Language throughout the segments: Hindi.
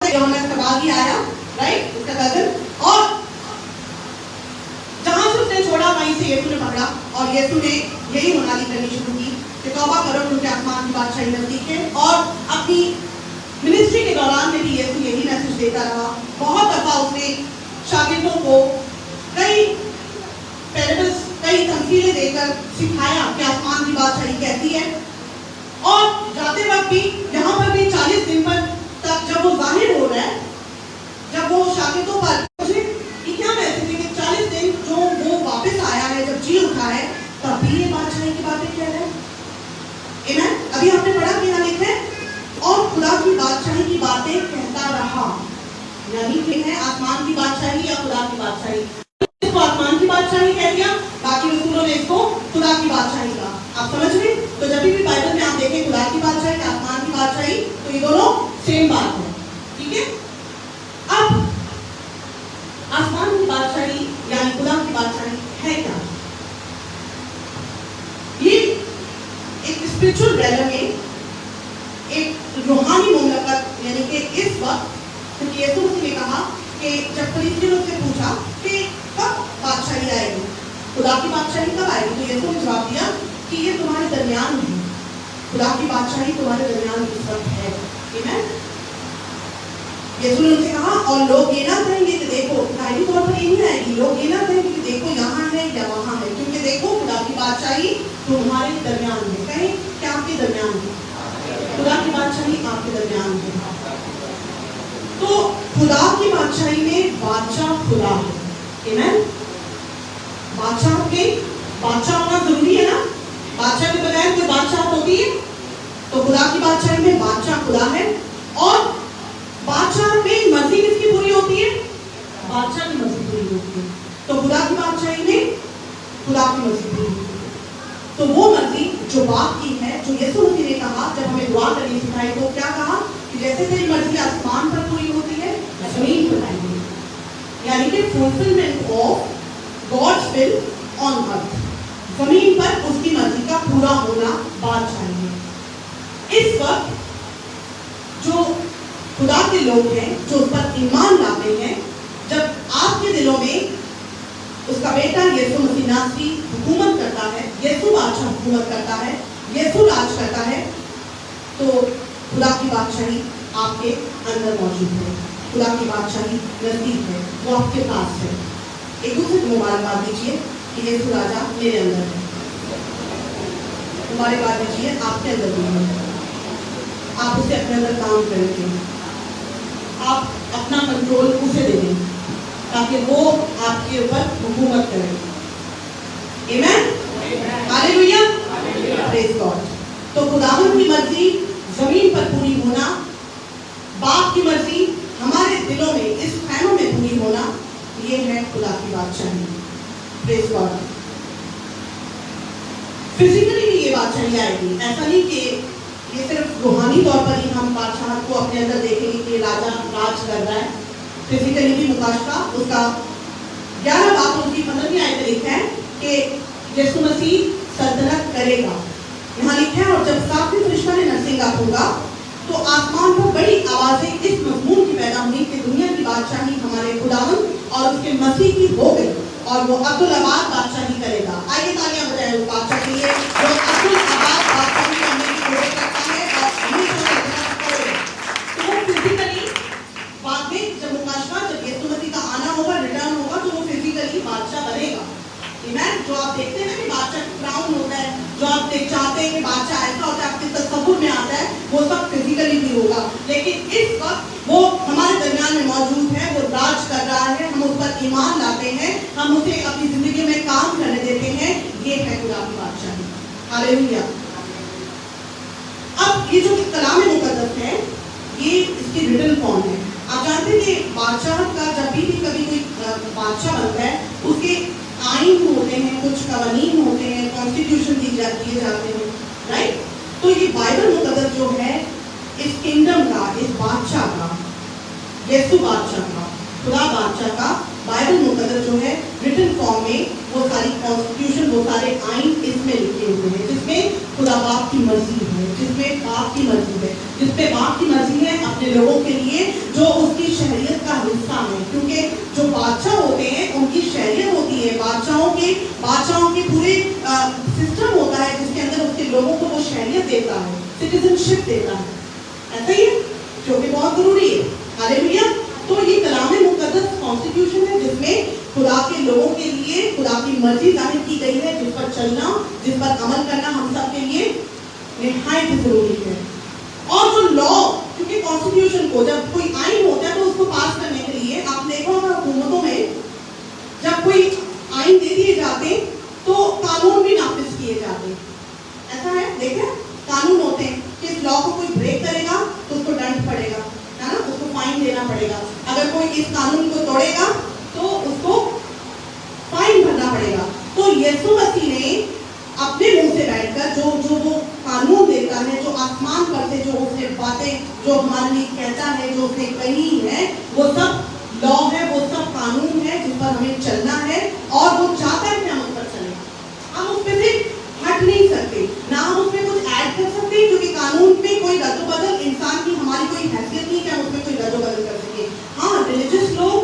से यूहन्ना का बागी आया, राइट, उसका कजन, और जहां से उसने छोड़ा वहीं से यीशु ने पकड़ा और यीशु ने यही मुनादी करनी शुरू की कि तौबा करो क्योंकि आसमान की बादशाही नजदीक है। और अपनी मिनिस्ट्री के दौरान में भी यीशु यही मैसेज देता रहा। बहुत दफा उसने शागिर्दों को कई पैराबल्स, कई तमसीलें देकर सिखाया कि आसमान की बादशाही कैसी है। और जाते वक्त भी यहाँ पर भी 40 दिन पर तक जब वो जाहिर हो रहा है, जब वो शागिर्दों पर कि क्या मैसेज है कि 40 दिन जो वो वापस आया है, जब जी उठा है, तब भी ये बादशाही की बातें कह रहे हैं। आमीन। अभी आपने पढ़ा कि यहाँ लिखा है और खुदा की बादशाही की बातें कहता रहा, यानी कि है आसमान की बादशाही या खुदा की बादशाही। इसको आसमान की बादशाही कह दिया, बाकी रसूलों ने इसको खुदा की बादशाही कहा। आप समझ रहे? तो जब भी बाइबल में आप देखें खुदा की बादशाही, आसमान की बादशाही, तो ये दोनों सेम बात है, ठीक है। अब आसमान की बादशाही यानी खुदा की बादशाही है क्या? ये एक स्पिरिचुअल रेलम में एक रूहानी मुमलकत, यानी कि इस वक्त, क्योंकि यीशु मसीह ने कहा कि जब फरीसियों से पूछा कि कब बादशाही आएगी, खुदा की बादशाही कब आएगी, तो यीशु ने जवाब दिया कि ये तुम्हारे दरमियान है, खुदा की बादशाही तुम्हारे दरमियान इस वक्त है। आमीन। यीशु ने उनसे कहा और लोग ये ना कहेंगे कि देखो, जाहिरी तौर पर ये नहीं आएगी, लोग ये ना कहेंगे कि देखो यहाँ है या वहाँ है, क्योंकि देखो खुदा की बादशाही तुम्हारे दरमियान है। कहीं क्या आपके दरमियान है? खुदा की बादशाही आपके दरमियान है। तो खुदा की बादशाही में बादशाह खुदा है। आमीन। बादशाह के बादशाह होना जरूरी है ना, बादशाह के बगैर कोई बादशाह होती है? तो खुदा की बादशाही में बादशाह खुदा है। और बादशाह में मर्जी किसकी पूरी होती है? बादशाह की मर्जी पूरी होती है। तो खुदा की बादशाही में खुदा की मर्जी पूरी होती है। तो वो मर्जी जो बाप की है, जो यीशु मसीह ने कहा जब हमें दुआ करनी सिखाई, तो क्या कहा कि जैसे तेरी मर्जी आसमान पर पूरी होती है, जमीन पर पूरी होती है, यानी कि fulfilment of God's will on earth, जमीन पर उसकी मर्जी का पूरा होना बात चाहिए। इस वक्त जो खुदा के लोग हैं, जो उस पर ईमान लाते हैं, जब आपके दिलों में उसका बेटा यीशु मसीह नासरी हुकूमत करता है, यीशु बादशाह हुकूमत करता है, यीशु राज करता है, तो खुदा की बादशाही आपके अंदर मौजूद है, खुदा की बादशाही नजदीक है, वो आपके पास है। एक दूसरे को मुबारकबाद दीजिए कि यीशु राजा मेरे अंदर है। मुबारकबाद दीजिए आपके अंदर भी है, आप उसे अपने अंदर काम करेंगे, आप अपना कंट्रोल उसे दे दें ताकि वो आपके ऊपर हुकूमत करे। आमीन। Hallelujah, praise God. तो खुदावंद की मर्जी जमीन पर पूरी होना, बाप की मर्जी हमारे दिलों में, इस खैमों में पूरी होना, ये है खुदा की बादशाही। Praise God. फिजिकली भी ये बादशाही आएगी, ऐसा नहीं कि ये सिर्फ रूहानी तौर पर ही हम बादशाह को अपने अंदर देखेंगे कि राजा राज कर रहा है। फिजिकली भी मुकाशफा उसका 11 बात उसकी 15वीं आयत में लिखा है कि यीशु मसीह सल्तनत करेगा। यहाँ लिखा है और जब सातवें फरिश्ता ने नरसिंगा फूंका तो आसमान पर बड़ी आवाजें इस मजमून की पैदा हुई कि दुनिया की बादशाही हमारे खुदावंद और उसके मसीह की हो गई और वो अब्दुल आबाद बादशाही करेगा। आइए तालियां बजाएं उस बादशाह के लिए जो अब्दुल आबाद बादशाही करने की कोशिश करता है और हमेशा सल्तनत करेगा। तो वो फिजिकली बाद में जब मुकाशफा, जब यीशु मसीह का आना होगा, रिटर्न होगा, तो वो फिजिकली बादशाह बनेगा। आमीन। जो आप देखते हैं ना कि बादशाह क्राउन होता है, जो आप चाहते हैं कि बादशाह ऐसा होता है, आपके तस्वुर में आता है, वो सब फिजिकली भी होगा। लेकिन इस वक्त वो हमारे दरमियान में मौजूद है, वो राज कर रहा है, हम उस पर ईमान लाते हैं, हम उसे अपनी जिंदगी में काम करने देते हैं। ये है खुदा की बादशाही। हालेलुया। अब ये जो कलाम मुकद्दस है, ये इसकी रिटन फॉर्म है। आप जानते हैं कि बादशाह का जब भी कभी कोई बादशाह बनता है, उसके आइन होते हैं, कुछ कवानीन होते हैं, कॉन्स्टिट्यूशन दिए जाते हैं, राइट। तो ये बाइबल मुकद्दस जो है, इस किंगडम का, इस बादशाह का, यीशु बादशाह का, खुदा बादशाह का बाइबल मुकद्दस जो है रिटन फॉर्म में, वो सारी कॉन्स्टिट्यूशन, वो सारे आइन इसमें लिखे हुए हैं, जिसमें खुदा बाप की मर्जी है, जिसमें बाप की मर्जी है, जिसमें बाप की मर्जी है अपने लोगों के लिए जो सिटीजनशिप देता है, ऐसा ही है, जो कि बहुत जरूरी है। हालेलुया। तो ये कलाम मुकद्दस कॉन्स्टिट्यूशन है जिसमें खुदा के लोगों के लिए खुदा की मर्जी जाहिर की गई है, जिस पर चलना, जिस पर अमल करना हम सब के लिए निहायत जरूरी है। और जो लॉ, क्योंकि कॉन्स्टिट्यूशन को जब कोई आइन होता है तो उसको पास करने के लिए आप देखो हुकूमतों में जब कोई आइन दे दिए जाते तो कानून भी नाफिज किए जाते, ऐसा है, देखें कानून होते हैं कि इस लॉ को कोई ब्रेक करेगा तो उसको दंड पड़ेगा, है ना, उसको फाइन देना पड़ेगा। अगर कोई इस कानून को तोड़ेगा तो उसको फाइन भरना पड़ेगा। तो यीशु मसीह ने अपने मुंह से बैठकर जो वो कानून देता है, जो आसमान पर से जो उसने बातें जो हमारे लिए कहता है, जो उसने कही है, वो सब लॉ है, वो सब कानून है जिस पर हमें चलना है। और वो चाहता है कि हम उस पर चलें, हम उस पर से हट नहीं सकते, ना हम उसमें कुछ ऐड कर सकते, क्योंकि कानून में कोई रद्द-बदल इंसान की हमारी कोई हैसियत नहीं कि हम उसमें कोई रद्द-बदल कर सके। हाँ, रिलीजियस लोग,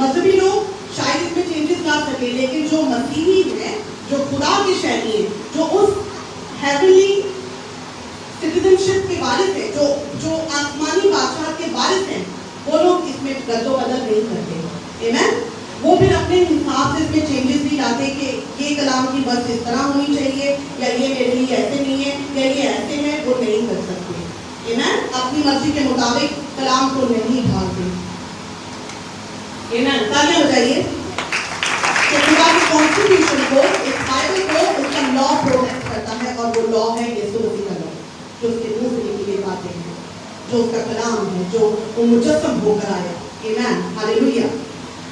मजहबी लोग शायद इसमें चेंजेस ला सके, लेकिन जो मसीही है, जो खुदा की शैली है, जो उस हेवनली सिटीजनशिप के वारिस है, जो आसमानी बादशाह के वारिस हैं, वो लोग इसमें रद्द-बदल नहीं करते। आमीन। वो फिर अपने हिसाब से इसमें चेंजेस नहीं लाते कि ये कलाम की बस इस तरह होनी चाहिए, या ये मेरे लिए ऐसे नहीं है, या ये ऐसे है, वो नहीं कर सकते। आमीन। अपनी मर्जी के मुताबिक कलाम को नहीं ढालते। आमीन। तालियां बजाइए। तो खुदा के कॉन्स्टिट्यूशन को, इस बाइबल को, उसका लॉ प्रोटेक्ट करता है, और वो लॉ है यीशु मसीह का लॉ, जो उसके मुंह से निकली हुई बातें हैं, जो उसका कलाम है, जो वो मुजस्सम होकर आया। आमीन। हालेलुया।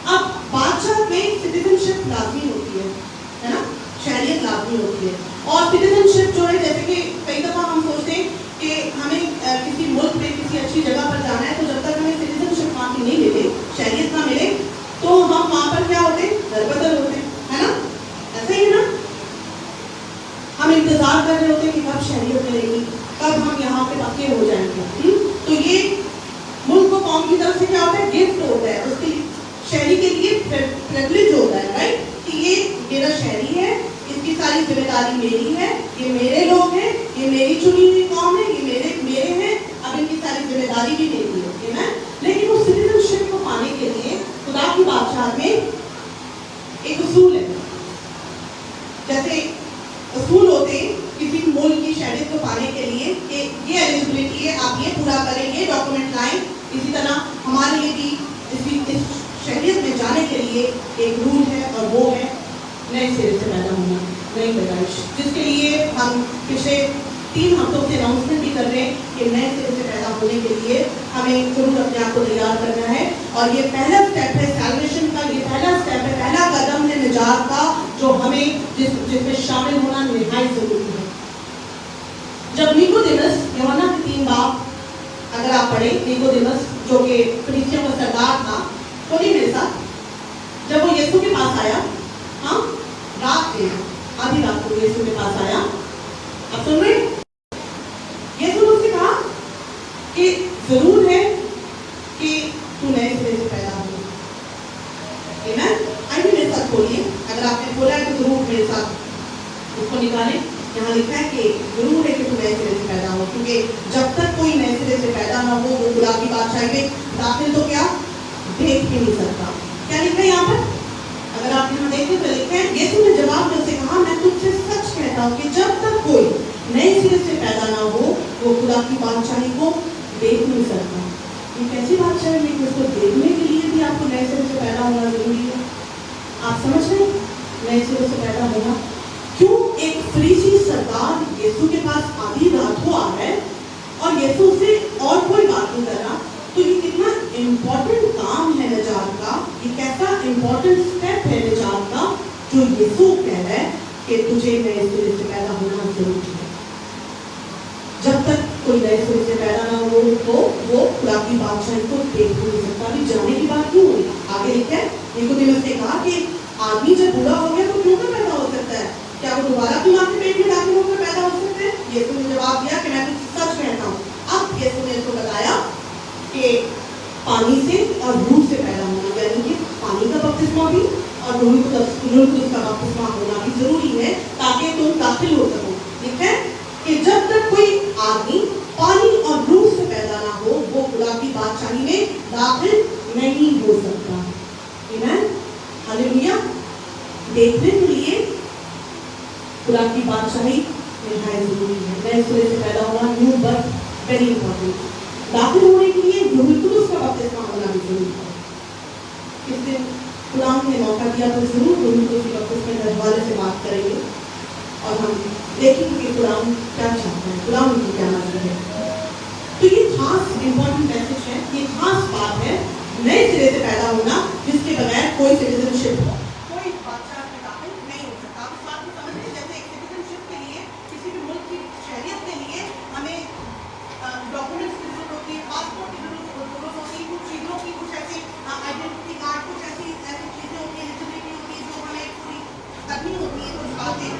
अब बादशाह में सिटीजनशिप लाजमी होती है ना, शहरियत लाजमी होती है। और सिटीजनशिप जो है, जैसे कि कई दफ़ा हम सोचते हैं कि हमें किसी मुल्क में किसी अच्छी जगह पर जाना है, तो जब तक हमें सिटीजनशिप वहाँ की नहीं मिले, शहरियत ना मिले, तो हम वहाँ पर क्या होते हैं, दरबदर होते हैं, है ना, ऐसा ही है ना। हम इंतजार कर रहे होते हैं कि कब शहरियत मिलेगी, कब हम यहाँ पे पक्के हो जाएंगे। तो ये मुल्क को कौम की तरफ से क्या होता है, गिफ्ट होता है, उसकी शहरी के लिए प्रिविलेज होता है, राइट, कि ये मेरा शहरी है, इसकी सारी जिम्मेदारी मेरी है, ये मेरे लोग हैं, ये मेरी चुनी हुई कौम है, ये मेरे हैं, अब इनकी सारी जिम्मेदारी भी मेरी है। लेकिन उस सिटीजनशिप को पाने के लिए खुदा की बादशाह में एक उसूल है, जैसे उसूल होते किसी मुल्क की शहरियत को पाने के लिए कि ये एलिजिबिलिटी है, आप ये पूरा करें, ये डॉक्यूमेंट लाएं। इसी तरह हमारे लिए भी इस शहरियत में जाने के लिए एक रूल है, और वो है नए सिरे से पैदा होना, नई पैदाइश, जिसके लिए हम पिछले 3 हफ्तों से अनाउंसमेंट भी कर रहे हैं कि नए सिरे से पैदा होने के लिए हमें जरूर अपने आप को तैयार करना है। और ये पहला स्टेप है सैल्वेशन का, ये पहला स्टेप है, पहला कदम है निजात का, जो हमें जिसमें शामिल होना निहायत जरूरी है। जब निकोदेमस, यूहन्ना के 3 बाब अगर आप पढ़े, निकोदेमस जो कि फरीसियों का सरदार था, तो नहीं मेरे साथ, जब वो यीशु के पास आया, हाँ, रात में, आधी रात को यीशु के पास आया, अब सुन रहे, यीशु ने उससे कहा कि जरूर है कि तू नए सिरे से पैदा हो। आइए मेरे साथ खोलिए, अगर आपने खोला है तो जरूर मेरे साथ उसको निकालें। यहाँ लिखा है कि जरूर है कि तू नए सिरे से पैदा हो, क्योंकि जब तक कोई नए सिरे से पैदा ना हो, वो खुदा की बादशाही में दाखिल तो क्या देख भी नहीं सकता। क्या लिखा है यहाँ पर, अगर आप यहाँ देखें तो लिखा है, यीशु ने जवाब में उसे कहा, मैं तुझसे सच कहता हूँ कि जब तक कोई नए सिरे से पैदा ना हो, वो खुदा की बादशाही को देख नहीं सकता। ये कैसी बादशाही है कि उसको देखने के लिए भी आपको नए सिरे से पैदा होना जरूरी है। आप समझ रहे हैं, नए सिरे से पैदा होना क्यों एक फरीसी सरदार यीशु के पास आधी रात को आ रहा है और यीशु से और कोई बात नहीं कर रहा। तो ये कितना इम्पोर्टेंट काम है निजात का, ये कैसा इम्पोर्टेंट स्टेप है निजात का, जो यीशु कह रहा है कि तुझे नए सिरे से पैदा होना जरूरी है। जब तक कोई नए सिरे से पैदा ना हो तो वो खुदा की बादशाही को देख नहीं सकता। अभी जाने की बात क्यों हुई, आगे लिखा है, निकोदेमस ने कहा कि आदमी जब बूढ़ा हो गया तो क्यों पैदा हो सकता है, क्या वो दोबारा अपनी माँ के पेट में दाखिल होकर पैदा हो सकते हैं? यीशु ने जवाब दिया कि मैं तुझे सच कहता हूँ। अब यीशु ने उसको बताया कि पानी से और रूह से पैदा होना, यानी कि पानी का बपतिस्मा भी और रूह का बपतिस्मा होना भी जरूरी है ताकि तुम दाखिल हो सको। ठीक है कि जब तक कोई आदमी पानी और रूह से पैदा ना हो वो खुदा की बादशाही में दाखिल नहीं हो सकता। आमीन, हालेलुया। देखने के लिए खुदा की बादशाही निहायत जरूरी है। नए सिरे से पैदा होना, न्यू बर्थ, वेरी इंपॉर्टेंट। दाखिल होने के लिए रूह कुदूस का बपतिस्मा होना भी जरूरी है। इस दिन खुदा ने मौका दिया तो जरूर रूह कुदूस के बपतिस्मे के हवाले से बात करेंगे और हम देखेंगे कि खुदा क्या चाहता है, खुदा उनकी क्या नजर है। तो ये खास इंपॉर्टेंट मैसेज है, ये खास बात है नए सिरे से पैदा होना, जिसके बगैर कोई सिटीजनशिप कोई बादशाह में दाखिल नहीं हो सकता। आप इस बात को समझ रहे, जैसे एक सिटीजनशिप के लिए किसी भी मुल्क की शहरियत के लिए हमें डॉक्यूमेंट्स की जरूरत होती है, पासपोर्ट की जरूरत होती है, कुछ चीज़ों की, कुछ ऐसी आइडेंटिटी कार्ड, कुछ ऐसी चीज़ें होती है, एलिजिबिलिटी होती है जो हमें पूरी करनी होती है, कुछ बातें।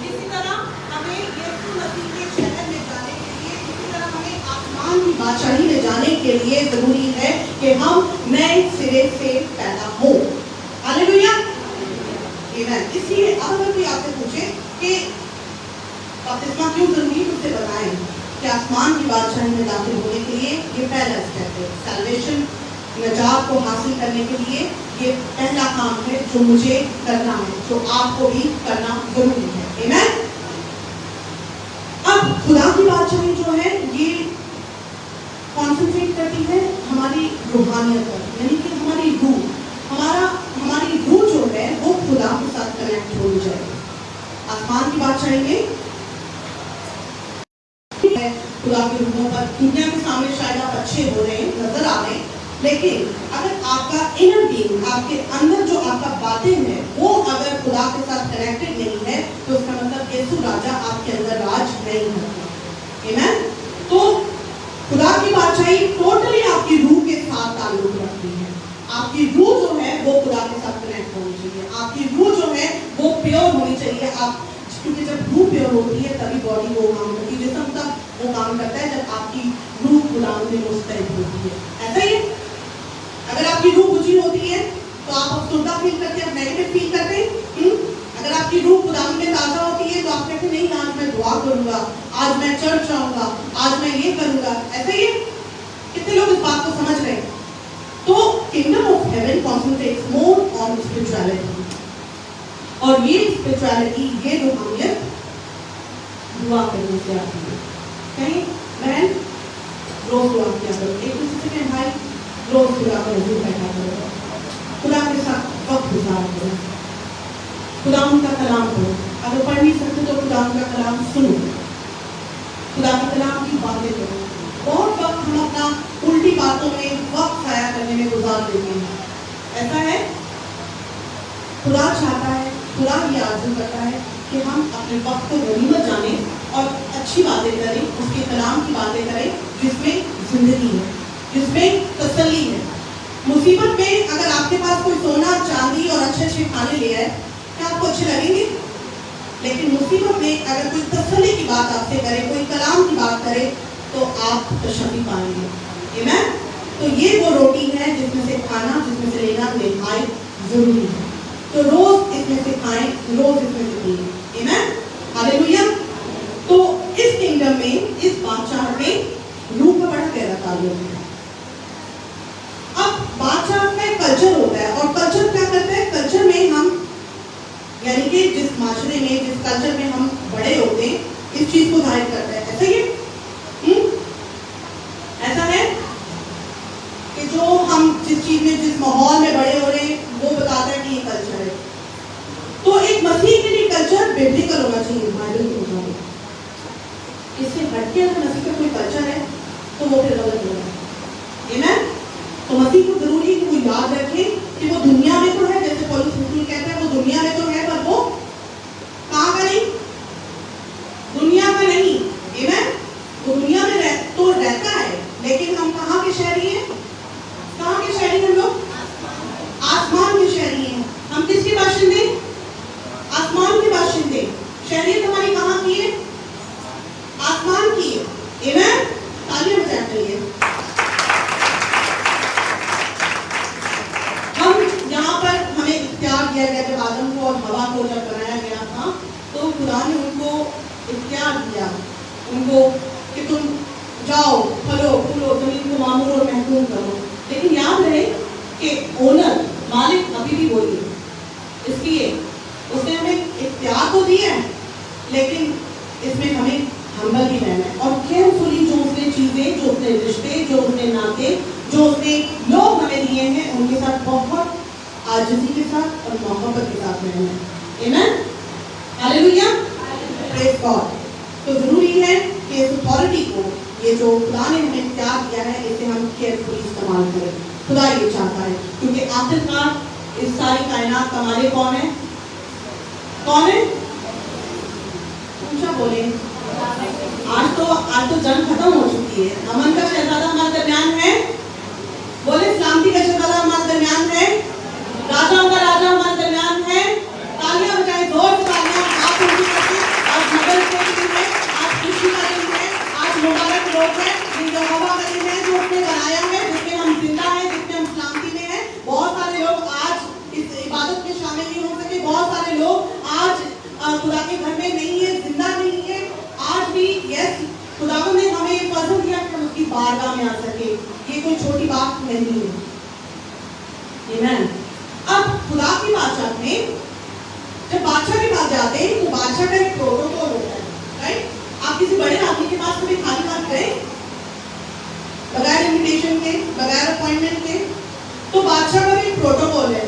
इसी तरह हमें यीशु मसीह के शहर में जाने के लिए, इसी तरह हमें आसमान की बादशाही में जाने के लिए जरूरी है कि हम नए सिरे से पैदा हो। हालेलुया, आमीन। इसलिए अब अगर कोई आपसे पूछे कि बपतिस्मा क्यों जरूरी है, उससे बताएं कि आसमान की बादशाही में दाखिल होने के लिए ये पहला स्टेप है। सैल्वेशन, निजात को हासिल करने के लिए ये पहला काम है जो मुझे करना है, जो आपको भी करना जरूरी है। आमीन। अब खुदा की बादशाही जो है ये कॉन्सेंट्रेट करती है हमारी रूहानियत पर, यानी कि हमारी हमारी रूह जो है वो खुदा के साथ कनेक्ट हो जाए। आसमान की बादशाही में खुदा के रूहों पर दुनिया के सामने शायद आप अच्छे हो रहे हैं, नजर आ रहे हैं, लेकिन अगर आपका इनर बीइंग, आपके अंदर जो आपका बातिन है वो अगर खुदा के साथ कनेक्टेड नहीं है तो उसका मतलब यीशु राजा आपके अंदर राज नहीं करता। आमीन। तो खुदा की बादशाही टोटली आपकी रूह के साथ ताल्लुक रखती है। आपकी रूह जो है वो खुदा के साथ कनेक्ट होनी चाहिए, आपकी रूह जो है वो प्योर होनी चाहिए। आप क्योंकि जब रूह प्योर होती है तभी बॉडी वो काम करती है, जिस्म तब वो काम करता है जब आपकी रूह खुदा में मुस्तैद होती है। ऐसा ही अगर आपकी रूह बुझी होती है तो आप अफसुर्दा फील करते हैं, नेगेटिव फील करते हैं। अगर आपकी रूह खुदा में ताज़ा होती है तो आप कहते नहीं, आज मैं दुआ करूंगा, आज मैं चर्च जाऊंगा, आज मैं ये करूंगा। ऐसा ही कितने लोग इस बात को समझ रहे हैं? तो kingdom of haven concentrates more on spirituality, और ये स्पिरिचुअलिटी, ये रूहानियत दुआ करने से आती है। कहीं बहन रोज दुआ किया करो, एक दूसरे से कहें भाई रोज खुदा का नजर बैठा करो, खुदा के साथ वक्त गुजार करो, खुदा उनका कलाम पढ़ो। अगर पढ़ नहीं सकते तो खुदा उनका कलाम सुनो, खुदा के कलाम की बातें करो। बहुत वक्त हम अपना उल्टी बातों में वक्त ज़ाया करने में गुजार देते हैं। ऐसा है, खुदा चाहता है, खुदा ये आरज़ू करता है कि हम अपने वक्त को गनीमत जाने और अच्छी बातें करें, उसके कलाम की बातें करें जिसमें जिंदगी है, जिसमें तसल्ली है। मुसीबत में अगर आपके पास कोई सोना, चांदी और अच्छे अच्छे खाने ले आए, क्या आपको अच्छे लगेंगे? लेकिन मुसीबत में अगर कोई तसल्ली की बात आपसे करे, कोई कलाम की बात करे, तो आप तसल्ली पाएंगे। आमीन। तो ये वो रोटी है जिसमें से खाना, जिसमें से लेना निहायत जरूरी है। तो रोज इसमें से खाएं, रोज इसमें से पिएं। आमीन, हालेलुया। तो इस किंगडम में, इस बादशाह में रूह का बड़ा गहरा ताल्लुक है। अब बादशाह में कल्चर होता है, और कल्चर क्या करता है? कल्चर में हम, यानी कि जिस माशरे में, जिस कल्चर में हम बड़े होते हैं, इस चीज को जाहिर करता है। ऐसा ही ऐसा है कि जो हम जिस चीज में, जिस माहौल में बड़े हो रहे हैं, वो बताता है कि ये कल्चर है। तो एक मसीह के लिए कल्चर बिब्लिकल होना चाहिए, बाइबल के मुताबिक। इससे हटके अगर मसीह का कोई कल्चर है तो वो फिर गलत होगा। आमीन। तो मसीह को जरूरी है कि वो याद रखे कि वो दुनिया में तो है, जैसे पौलुस रसूल कहता है, वो दुनिया में तो है पर वो कहाँ का नहीं, दुनिया का नहीं। आमीन। वो दुनिया में तो रहता है, लेकिन हम कहाँ के शहरी हैं? कहाँ के शहरी हैं हम लोग? आसमान के शहरी हैं। हम किसके बाशिंदे? आसमान के बाशिंदे। शहरियत हमारी कहाँ की है? आसमान की है। आमीन। तालियां बजाते हैं। हम यहाँ पर हमें इख्तियार दिया गया, जब आदम को और हवा को जब बनाया गया था तो खुदा ने उनको इख्तियार दिया, उनको कि तुम आजिज़ी के साथ और मोहब्बत के साथ रहना है। आमीन, हालेलुया, प्रेज गॉड। तो जरूरी है कि इस अथॉरिटी को, ये जो खुदा ने हमें इख्तियार दिया है, इसे हम केयरफुली इस्तेमाल करें। खुदा ये चाहता है, क्योंकि आखिरकार इस सारी कायनात का मालिक कौन है? कौन है? ऊंचा बोले। आज तो जंग खत्म हो चुकी है। अमन का शहजादा हमारे दरमियान है। बोले सलामती का शहजादा हमारे दरमियान है। राजाओं का राजा हमारे दरमियान है। तालियां बजाएं, जोर से तालियां आप उनकी करके। आज मदर्स डे का दिन है, आज खुशी का दिन है, आज मुबारक रोज है, ये यहोवा का दिन है जो उसने बनाया है, जिसमें हम जिंदा हैं, जिसमें हम सलामती में हैं। बहुत सारे लोग आज इस इबादत में शामिल नहीं हो सके। बहुत सारे लोग आज खुदा के घर में नहीं है, जिंदा नहीं है। आज भी यस, खुदावंद ने हमें ये फजल दिया कि हम उसकी बारगाह में आ सके। ये कोई छोटी बात नहीं है। आमीन। अब खुदा की बादशाह में जब बादशाह के पास जाते हैं तो बादशाह का एक प्रोटोकॉल होता है, राइट? आप किसी बड़े आदमी के पास कभी खाली हाथ गए बगैर इनविटेशन के, बगैर अपॉइंटमेंट के? तो बादशाह का भी एक प्रोटोकॉल है,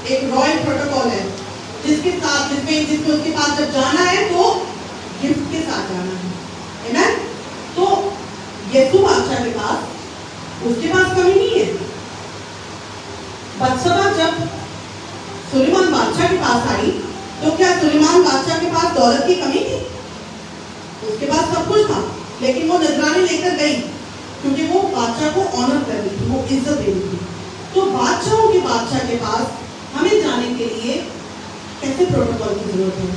एक रॉयल प्रोटोकॉल है, जिसमें उसके पास जब जाना है तो गिफ्ट के साथ जाना है। आमीन। तो यीशु बादशाह के पास, उसके पास कमी नहीं है। बत्सबा जब सुलेमान बादशाह के पास आई तो क्या सुलेमान बादशाह के पास दौलत की कमी थी? उसके पास सब कुछ था, लेकिन वो नजराने लेकर गई क्योंकि वो बादशाह को ऑनर कर रही थी, वो इज्जत दे रही थी। तो बादशाहों के बादशाह के पास हमें जाने के लिए कैसे प्रोटोकॉल की जरूरत है?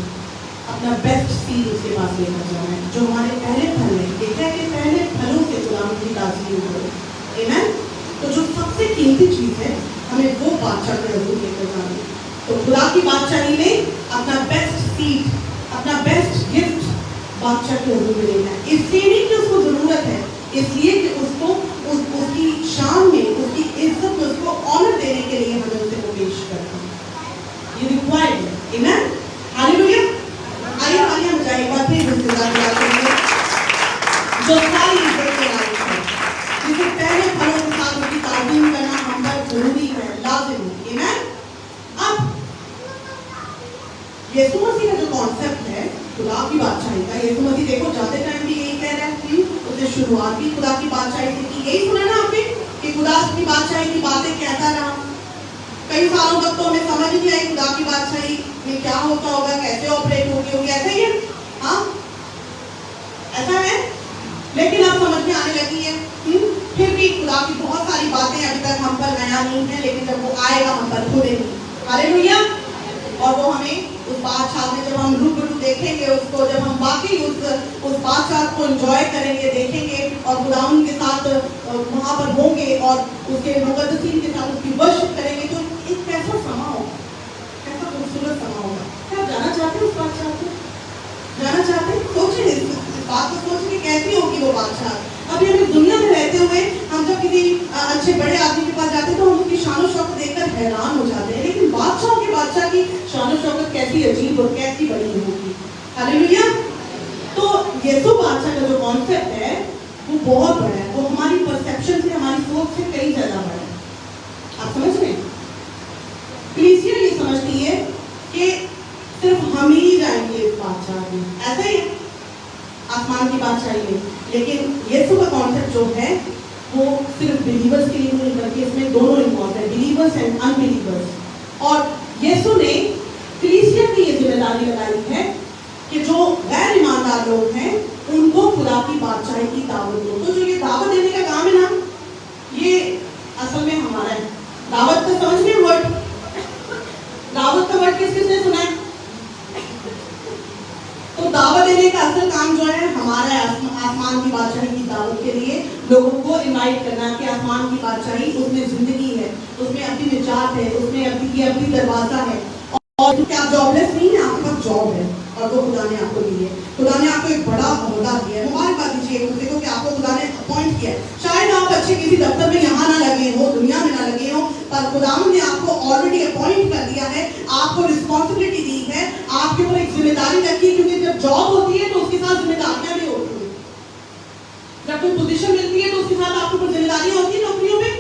अपना बेस्ट सील उसके पास लेकर जाना है, जो हमारे पहले फल है। देखा है कि पहले फलों से गुलाम की ताज़गी हो। आमीन। तो जो सबसे कीमती चीज है, हमें वो बादशाह के हजूर लेकर जाना है। तो खुदा की बादशाही में अपना बेस्ट सीट, अपना बेस्ट गिफ्ट बादशाह के हजूर में लेना है। इसलिए नहीं कि उसको जरूरत है, इसलिए कि उसको उसकी शान में, उसकी इज्जत में, उसको ऑनर देने के लिए हमें उसे पेश करना है। ये रिक्वायर्ड है। आमीन, हालेलुया। आइए तालियां बजाएं एक बार फिर जो सारी इज्जत के लायक है, जिसे पहले फलों के साथ उसकी ताज़ीम करना हम पर जरूरी है, लाजिम है। आमीन। अब यीशु मसीह का जो कॉन्सेप्ट है खुदा की बादशाही का, यीशु मसीह देखो जाते टाइम भी यही कह रहा है, उसने शुरुआत भी खुदा की बादशाही से की। यही सुना ना आपने कि खुदा अपनी बादशाही की बातें कहता रहा। कई सालों तक तो हमें समझ नहीं आई खुदा की बादशाही में क्या होता होगा, कैसे ऑपरेट होगी। ऐसा ही है, हाँ ऐसा है, लेकिन अब समझ में आने लगी है। फिर भी खुदा की बहुत सारी बातें अभी तक हम पर नया नहीं है, लेकिन जब वो आएगा हम पर खुलेंगी। हालेलुया। और वो हमें उस बादशाह में जब हम रूबरू देखेंगे उसको, जब हम बाकी उस बादशाह को एंजॉय करेंगे, देखेंगे और खुदावंद के साथ वहाँ पर होंगे और उसके मुकद्दसीन के साथ उसकी वर्शिप करेंगे, तो एक कैसा समा होगा, कैसा खूबसूरत समा होगा। क्या आप जाना चाहते हैं उस बादशाह को? जाना चाहते हैं? सोचिए इस बात को, सोचिए कैसी होगी वो बादशाह। अभी हमें दुनिया में रहते हुए हम जब किसी अच्छे बड़े आदमी के पास जाते हैं तो हम उसकी शान शौकत देखकर हैरान हो जाते हैं, लेकिन बादशाह के बादशाह की शान शौकत कैसी अजीब और कैसी बड़ी होगी। हालेलुया। तो यीशु बादशाह का जो कॉन्सेप्ट है वो बहुत बड़ा है, वो हमारी परसेप्शन से, हमारी सोच से कई ज्यादा बड़ा है। आप समझ रहे हैं? कलीसिया ये समझती है कि सिर्फ हम ही जाएंगे इस बादशाह में, ऐसा ही है आसमान की बादशाही में। लेकिन यीशु का कॉन्सेप्ट जो है वो सिर्फ बिलीवर्स के लिए नहीं, बल्कि इसमें दोनों इन्वॉल्व है, बिलीवर्स एंड अनबिलीवर्स। और यीशु ने कलीसिया की ये जिम्मेदारी लगाई है कि जो गैर ईमानदार लोग हैं उनको खुदा की बादशाही की दावत दो। तो जो ये दावत देने का काम है ना, ये असल में हमारा है। दावत का समझ में वर्ड, दावत का वर्ड किस किसने सुना है? तो दावत देने का असल काम जो है हमारा है, आसमान की बादशाही की दावत के लिए लोगों को इनवाइट करना कि आसमान की बादशाही, उसमें जिंदगी है, उसमें अपनी निजात है, उसमें अपनी दरवाजा है। और क्या जॉबलेस नहीं है, आपके पास जॉब है और वो खुदा ने आपको दी है। खुदा ने आपको एक बड़ा ओहदा दिया है। मुबारकबाद दीजिए एक दूसरे को कि आपको खुदा ने अपॉइंट किया है। शायद आप अच्छे किसी दफ्तर में यहाँ ना लगे हो, दुनिया में ना लगे हो, पर खुदा ने आपको ऑलरेडी अपॉइंट कर दिया है, आपको रिस्पॉन्सिबिलिटी दी है, आपके ऊपर एक जिम्मेदारी रखी है। क्योंकि जब जॉब होती है तो उसके साथ जिम्मेदारियां भी होती है। जब कोई पोजीशन मिलती है तो उसके साथ आपके ऊपर जिम्मेदारियां होती है नौकरियों में,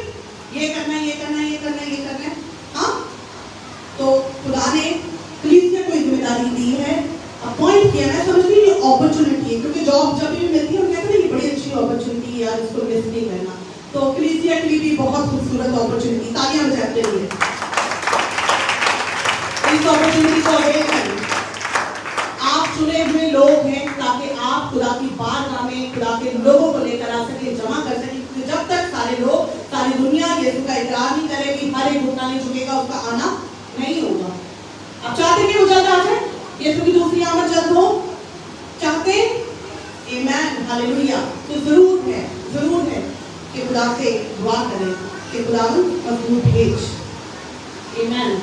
ये करना है, ये करना है, ये करना है, ये करना है। हाँ, अपॉर्चुनिटी, तालियां बजाएं अपने लिए। इस अपॉर्चुनिटी को अवेल करें। आप चुने हुए लोग हैं ताकि आप खुदा की बारगाह में खुदा के लोगों को लेकर आ सके, जमा कर सके, क्योंकि जब तक सारे लोग, सारी दुनिया यीशु का इकरार नहीं करेगी, हर एक घुटना नहीं झुकेगा, उसका आना नहीं होगा। आप चाहते कि वो जल्द आ जाए, यीशु की दूसरी आमद जल्द हो, चाहते? आमीन, हालेलुया। तो जरूर है कि खुदा से दुआ करें कि खुदा मजबूत भेज। आमीन।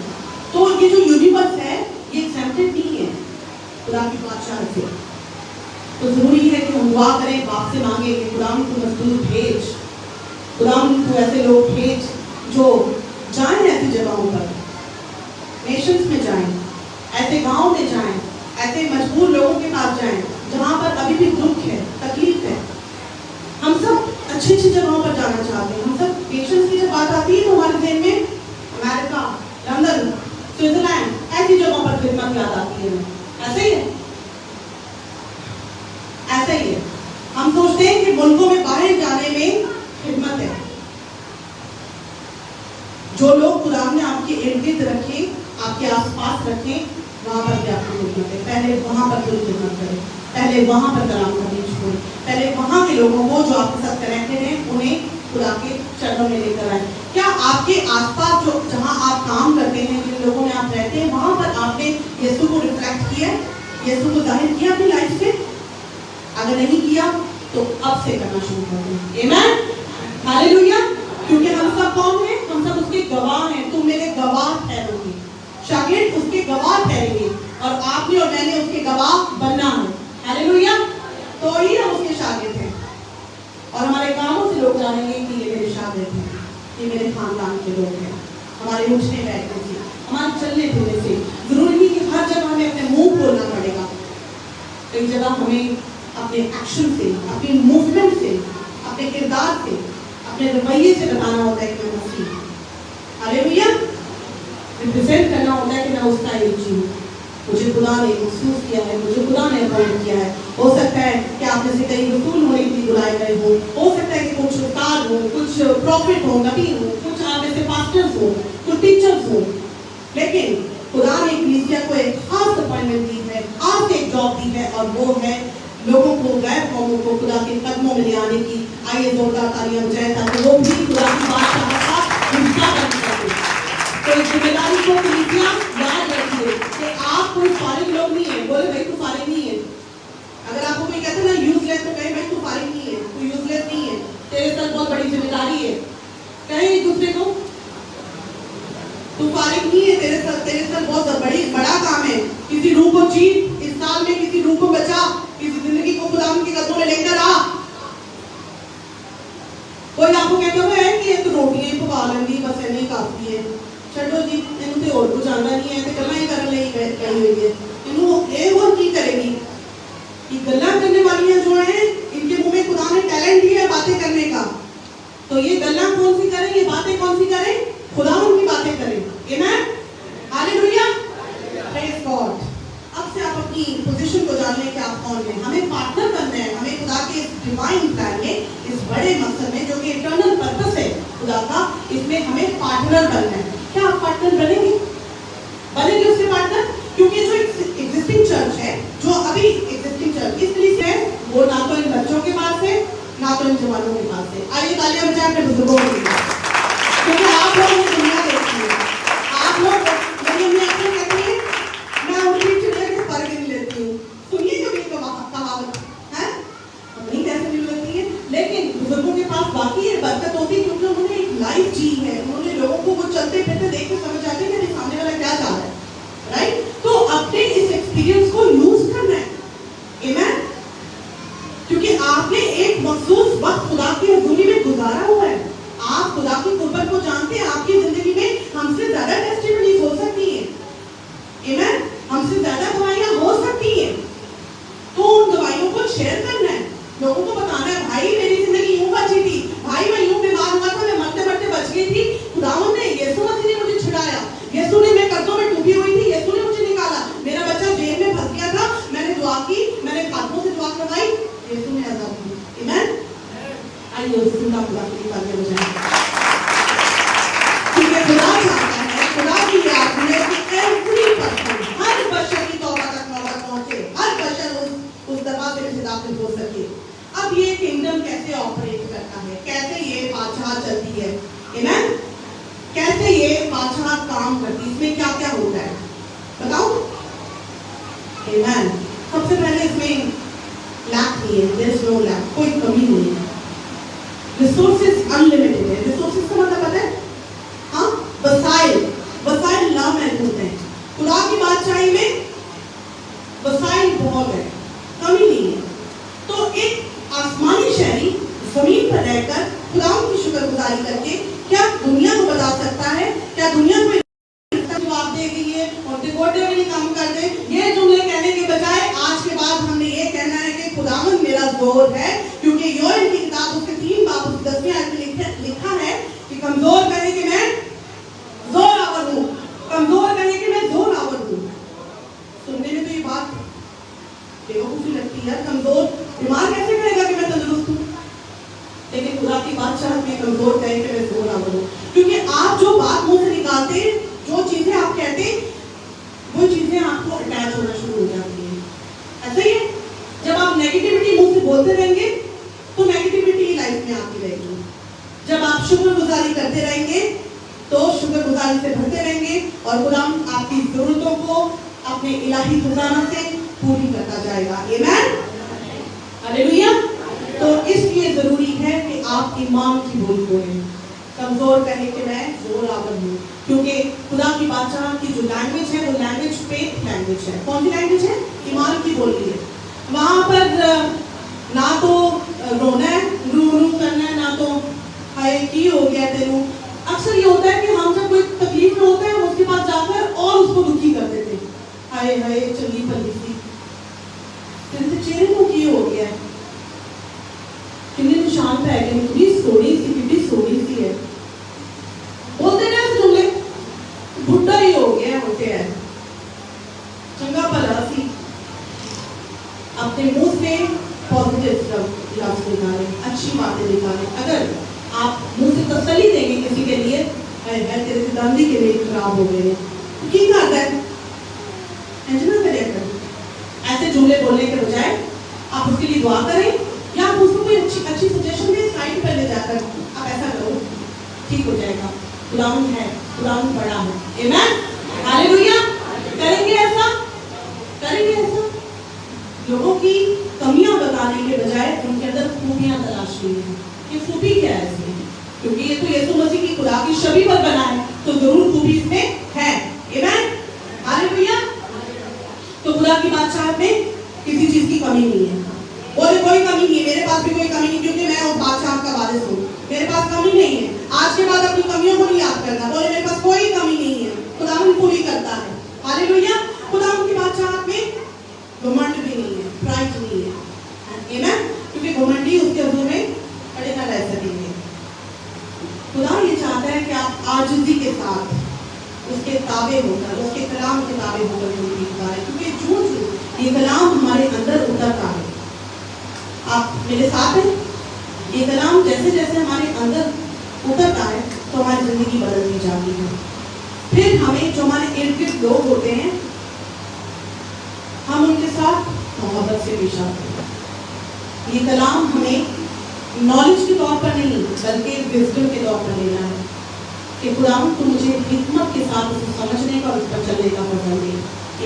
तो ये जो यूनिवर्स है ये एग्जेम्प्टेड नहीं है खुदा की बादशाह से। तो जरूरी है कि हम दुआ करें, बाप से मांगे कि खुदा तू मजदूर भेज, खुदा तू ऐसे लोग भेज जो जाएं ऐसी जगहों पर, नेशंस में जाएं, ऐसे गांव में जाएं, ऐसे मजबूर लोगों के पास जाएं जहां पर अभी भी दुख है, तकलीफ है। हम सब अच्छी अच्छी जगहों पर जाना चाहते हैं। हम सब नेशंस की जब बात आती है तो हमारे ज़हन में अमेरिका, लंदन, स्विट्जरलैंड, ऐसी जगहों पर खिदमत याद आती है। ऐसा ही है, ऐसा ही है। हम सोचते हैं कि मुल्कों में बाहर जाने में खिदमत है। जो लोग खुदा ने आपके इर्द गिर्द रखे, आपके आसपास रखे, वहां पर भी आपकी खिदमत है। पहले वहां पर कोई खिदमत करे, पहले वहां पर कलाम करनी छोड़े, पहले वहां के लोगों को जो आपके साथ कनेक्टेड हैं उन्हें खुदा के चरणों में लेकर आए। क्या आपके आसपास जो जहां आप काम करते हैं, जिन लोगों में आप रहते हैं, वहां पर आपने यीशु को रिफ्लेक्ट किया, यीशु को जाहिर किया अपनी लाइफ से? अगर नहीं किया तो अब से करना शुरू कर दें। आमीन, हालेलुया। क्योंकि हम सब कौन हैं? हम सब उसके गवाह हैं। तुम मेरे गवाह ठहरोगे, शागिर्द उसके गवाह ठहरेंगे, और आपने और मैंने उसके गवाह बनना है। हालेलुया। तो ही हम उसके शागिर्द हैं, और हमारे कामों से लोग जानेंगे कि ये मेरे शागिर्द हैं, ये मेरे खानदान के लोग हैं। हमारे उठने बैठने से, हमारे चलने फिरने से, जरूरी नहीं कि हर जगह हमें अपने मुंह बोलना पड़ेगा। कई जगह हमें अपने एक्शन से, अपनी मूवमेंट से, अपने किरदार से, अपने रवैये से बताना होता है कि मैं मसीह, हालेलुया, रिप्रेजेंट करना होता है कि मैं उसका एक हूँ। मुझे खुदा ने महसूस किया है, मुझे खुदा ने अपॉइंट किया है। हो सकता है कि आप में से कई रसूल होने के लिए बुलाए गए हो सकता है कि कुछ उस्ताद हो, कुछ प्रॉफिट हो, नबी हो, कुछ आप में से पास्टर्स हो, कुछ टीचर्स हो, लेकिन खुदा ने कलीसिया को एक खास अपॉइंटमेंट दी है, खास एक जॉब दी है, और वो है लोगों को, गैर कौमों को खुदा के कदमों में ले आने की। आइए जोरदार तालियां बजाएं ताकि वो भी खुदा की बादशाह का हिस्सा बन सके। तो इस जिम्मेदारी को कलीसिया याद रखिए कि आप कोई फारिग लोग नहीं है। बोले भाई तू फारिग नहीं है। अगर आपको कोई कहते ना यूजलेस, तो कहे भाई तू फारिग नहीं है, तू यूजलेस नहीं है, तेरे सर बहुत बड़ी जिम्मेदारी है। कहे एक दूसरे को तू फारिग नहीं है, तेरे सर बहुत बड़ा काम है। किसी रूह को जीत, इस साल में किसी रूह को बचा, किसी जिंदगी को खुदा के कदमों में लेकर आ। कोई आपको कहता है कि ये तो रोटियां पका लेंगी, बस नहीं काफी है, छो जी इन और कुछ आना नहीं है, तो गल्लां ही करने गई हुई है, इन और की करेगी। ये गल्लां करने वालियां जो हैं, इनके मुंह में खुदा ने टैलेंट दिया है बातें करने का। तो ये गल्लां कौन सी करें, ये बातें कौन सी करें? खुदा उनकी बातें करें। आमीन, हालेलुया, प्रेज गॉड। अब से आप अपनी पोजीशन को जान लें कि आप कौन हैं। हमें पार्टनर बनना है, हमें खुदा के इस डिवाइन प्लान में, इस बड़े मकसद में जो कि इटर्नल पर्पस है खुदा का, इसमें हमें पार्टनर बनना है। क्या आप पार्टनर बनेंगे? बनेंगे उसके पार्टनर? क्योंकि जो एग्जिस्टिंग चर्च है, जो अभी एग्जिस्टिंग चर्च इस तरीके से है, वो ना तो इन बच्चों के पास है, ना तो इन जवानों के पास है। आइए तालियां बजाएं अपने बुजुर्गों के लिए, क्योंकि आप लोग ये दुनिया देखती हैं। आप लोग, मेरी अम्मी आपको कहती है मैं उनकी चिड़िया के पर नहीं लेती हूँ। सुनिए कभी कहावत है, नहीं कैसे नहीं लगती है, लेकिन बुजुर्गों के पास बाकी ये बरकत होती है क्योंकि उन्होंने एक लाइफ जी है। उन्होंने लोगों को वो चलते फिरते देख के समझ आते हैं कि सामने वाला क्या चाह रहा है, राइट? तो अपने इस एक्सपीरियंस को यूज करना है। आमीन, क्योंकि आपने एक मखसूस वक्त खुदा की हुजूरी में गुजारा हुआ है। आप खुदा की कुर्बत को जानते हैं। आपकी जिंदगी में हमसे ज्यादा टेस्टिमनी हो सकती है, आमीन, हमसे ज्यादा दवाइयां हो सकती हैं। तो उन दवाइयों को शेयर करना है, लोगों को बताना है, भाई मेरी जिंदगी यूं बची थी, भाई मैं यूं बीमार हुआ था, मैं मरते मरते बच गई थी, खुदावंद ने, यीशु मसीह ने मुझे छुड़ाया, यीशु ने, मैं कर्जों में डूबी हुई थी, यीशु ने मुझे निकाला, मेरा बच्चा जेल में फंस गया था, मैंने दुआ की, मैंने खातों से दुआ करवाई, यीशु ने आजाद किया। आमीन, आइए उस खुदा की बातें बजाएं। काम करती है, इसमें क्या क्या होता है बताओ? आमेन। सबसे पहले इसमें लैक नहीं है, देयर इज नो लैक, कोई कमी नहीं है। रिसोर्सेज अनलिमिटेड है। रिसोर्सेज का मतलब पता है? हाँ, वसाइल, वसाइल लामहदूद होते हैं। खुदा की बादशाही में वसाइल बहुत है, कमी नहीं है। तो एक आसमानी शहरी जमीन पर रहकर खुदा की शुक्रगुजारी करके क्या दुनिया को बता सकता है? क्या दुनिया को जवाब दे कि ये गोटे भी काम कर दे? ये जुमले कहने के बजाय आज के बाद हमने ये कहना है कि खुदावंद मेरा जोर है, क्योंकि योएल की किताब उसके 3 बाब 10वें आयत में लिखा है कि कमजोर कहे कि मैं जोरावर हूँ, कमजोर कहे कि मैं जोरावर हूँ। सुनने में तो ये बात बेवकूफी लगती है, कमजोर बीमार कैसे कहेगा कि मैं तंदुरुस्त हूँ? लेकिन खुदा की बादशाह में कमजोर कहे कि मैं जोरावर हूँ, क्योंकि आप जो बात मुंह से निकालते, जो चीजें आप कहते, वो चीजें आपको अटैच होना शुरू हो जाती है। ऐसा ही है, जब आप नेगेटिविटी मुंह से बोलते रहेंगे तो नेगेटिविटी लाइफ में आती रहेगी। जब आप शुक्रगुजारी करते रहेंगे तो शुक्रगुजारी से भरते रहेंगे और खुदा आपकी जरूरतों को अपने इलाही खजाना से पूरी करता जाएगा। आमीन, हालेलुया। तो इसलिए जरूरी है कि आप ईमान की बोल बोलें। कमजोर कहे कि मैं जोरावर हूँ, क्योंकि खुदा की बादशाह की जो लैंग्वेज है वो लैंग्वेज फेथ लैंग्वेज है। कौन सी लैंग्वेज है? ईमान की बोली है। वहां पर ना तो रोना है, रू रू करना है, ना तो हाय की हो गया तेनू। अक्सर ये होता है कि हम जब कोई तकलीफ में होते हैं उसके पास जाकर और उसको दुखी कर देते हैं। हाय हाय चली पली सी तेरे चेहरे को की हो गया है, कितने निशान पै गए, कितनी सोनी सी है। बोलते ना जुमले, बुढ़ा ही हो गया होते हैं, चंगा भला सी। अपने मुंह से पॉजिटिव लफ्ज निकालें, अच्छी बातें निकालें। अगर आप मुंह से तसल्ली देंगे किसी के लिए, तेरे से दांदी के लिए खराब हो गए, तो क्या करता है? ऐसे जुमले बोलने के बजाय आप उसके लिए दुआ करें, या आप उसको कोई अच्छी सजेशन दें, साइड पर ले जाकर आप ऐसा करो, ठीक हो जाएगा। खुदावंद है, खुदावंद बड़ा है। आमीन, हालेलुया। करेंगे ऐसा, करेंगे ऐसा। लोगों की कमियां बताने के बजाय उनके अंदर खूबियां तलाशनी है। ये खूबी क्या है इसमें? क्योंकि ये तो यीशु मसीह की खुदा की छवि पर बना है, तो जरूर खूबी इसमें है। आमीन, हालेलुया। तो खुदा की बादशाह में किसी चीज की कमी नहीं है। बोले कोई कमी नहीं है, मेरे पास भी कोई कमी नहीं, क्योंकि मैं उस बादशाह का वारिस हूँ, मेरे पास कमी नहीं है। आज के बाद अपनी कमियों को नहीं याद करना, बोले मेरे पास कोई कमी नहीं है, खुदावंद पूरी करता है। हालेलुया। खुदावंद की बादशाह में घमंड भी नहीं है, प्राइड नहीं है। आमीन, क्योंकि घमंडी उसके हुजूर में खड़े न रह सकेंगे। खुदा ये चाहता है कि आप आजिज़ी के साथ उसके ताबे होकर, उसके कलाम के ताबे होकर जिंदगी गुजारें, क्योंकि जो ये कलाम हमारे अंदर उतरता है। आप मेरे साथ हैं? ये कलाम जैसे जैसे हमारे अंदर उतरता है तो हमारी जिंदगी बदलती जाती है। फिर हमें जो हमारे इर्द गिर्द लोग होते हैं, हम उनके साथ मोहब्बत से पेश आते हैं। ये कलाम हमें नॉलेज के तौर पर नहीं, बल्कि विजडम के तौर पर लेना है कि खुदावंद तू मुझे हिकमत के साथ उसे समझने का और उस पर चलने का मौका दे।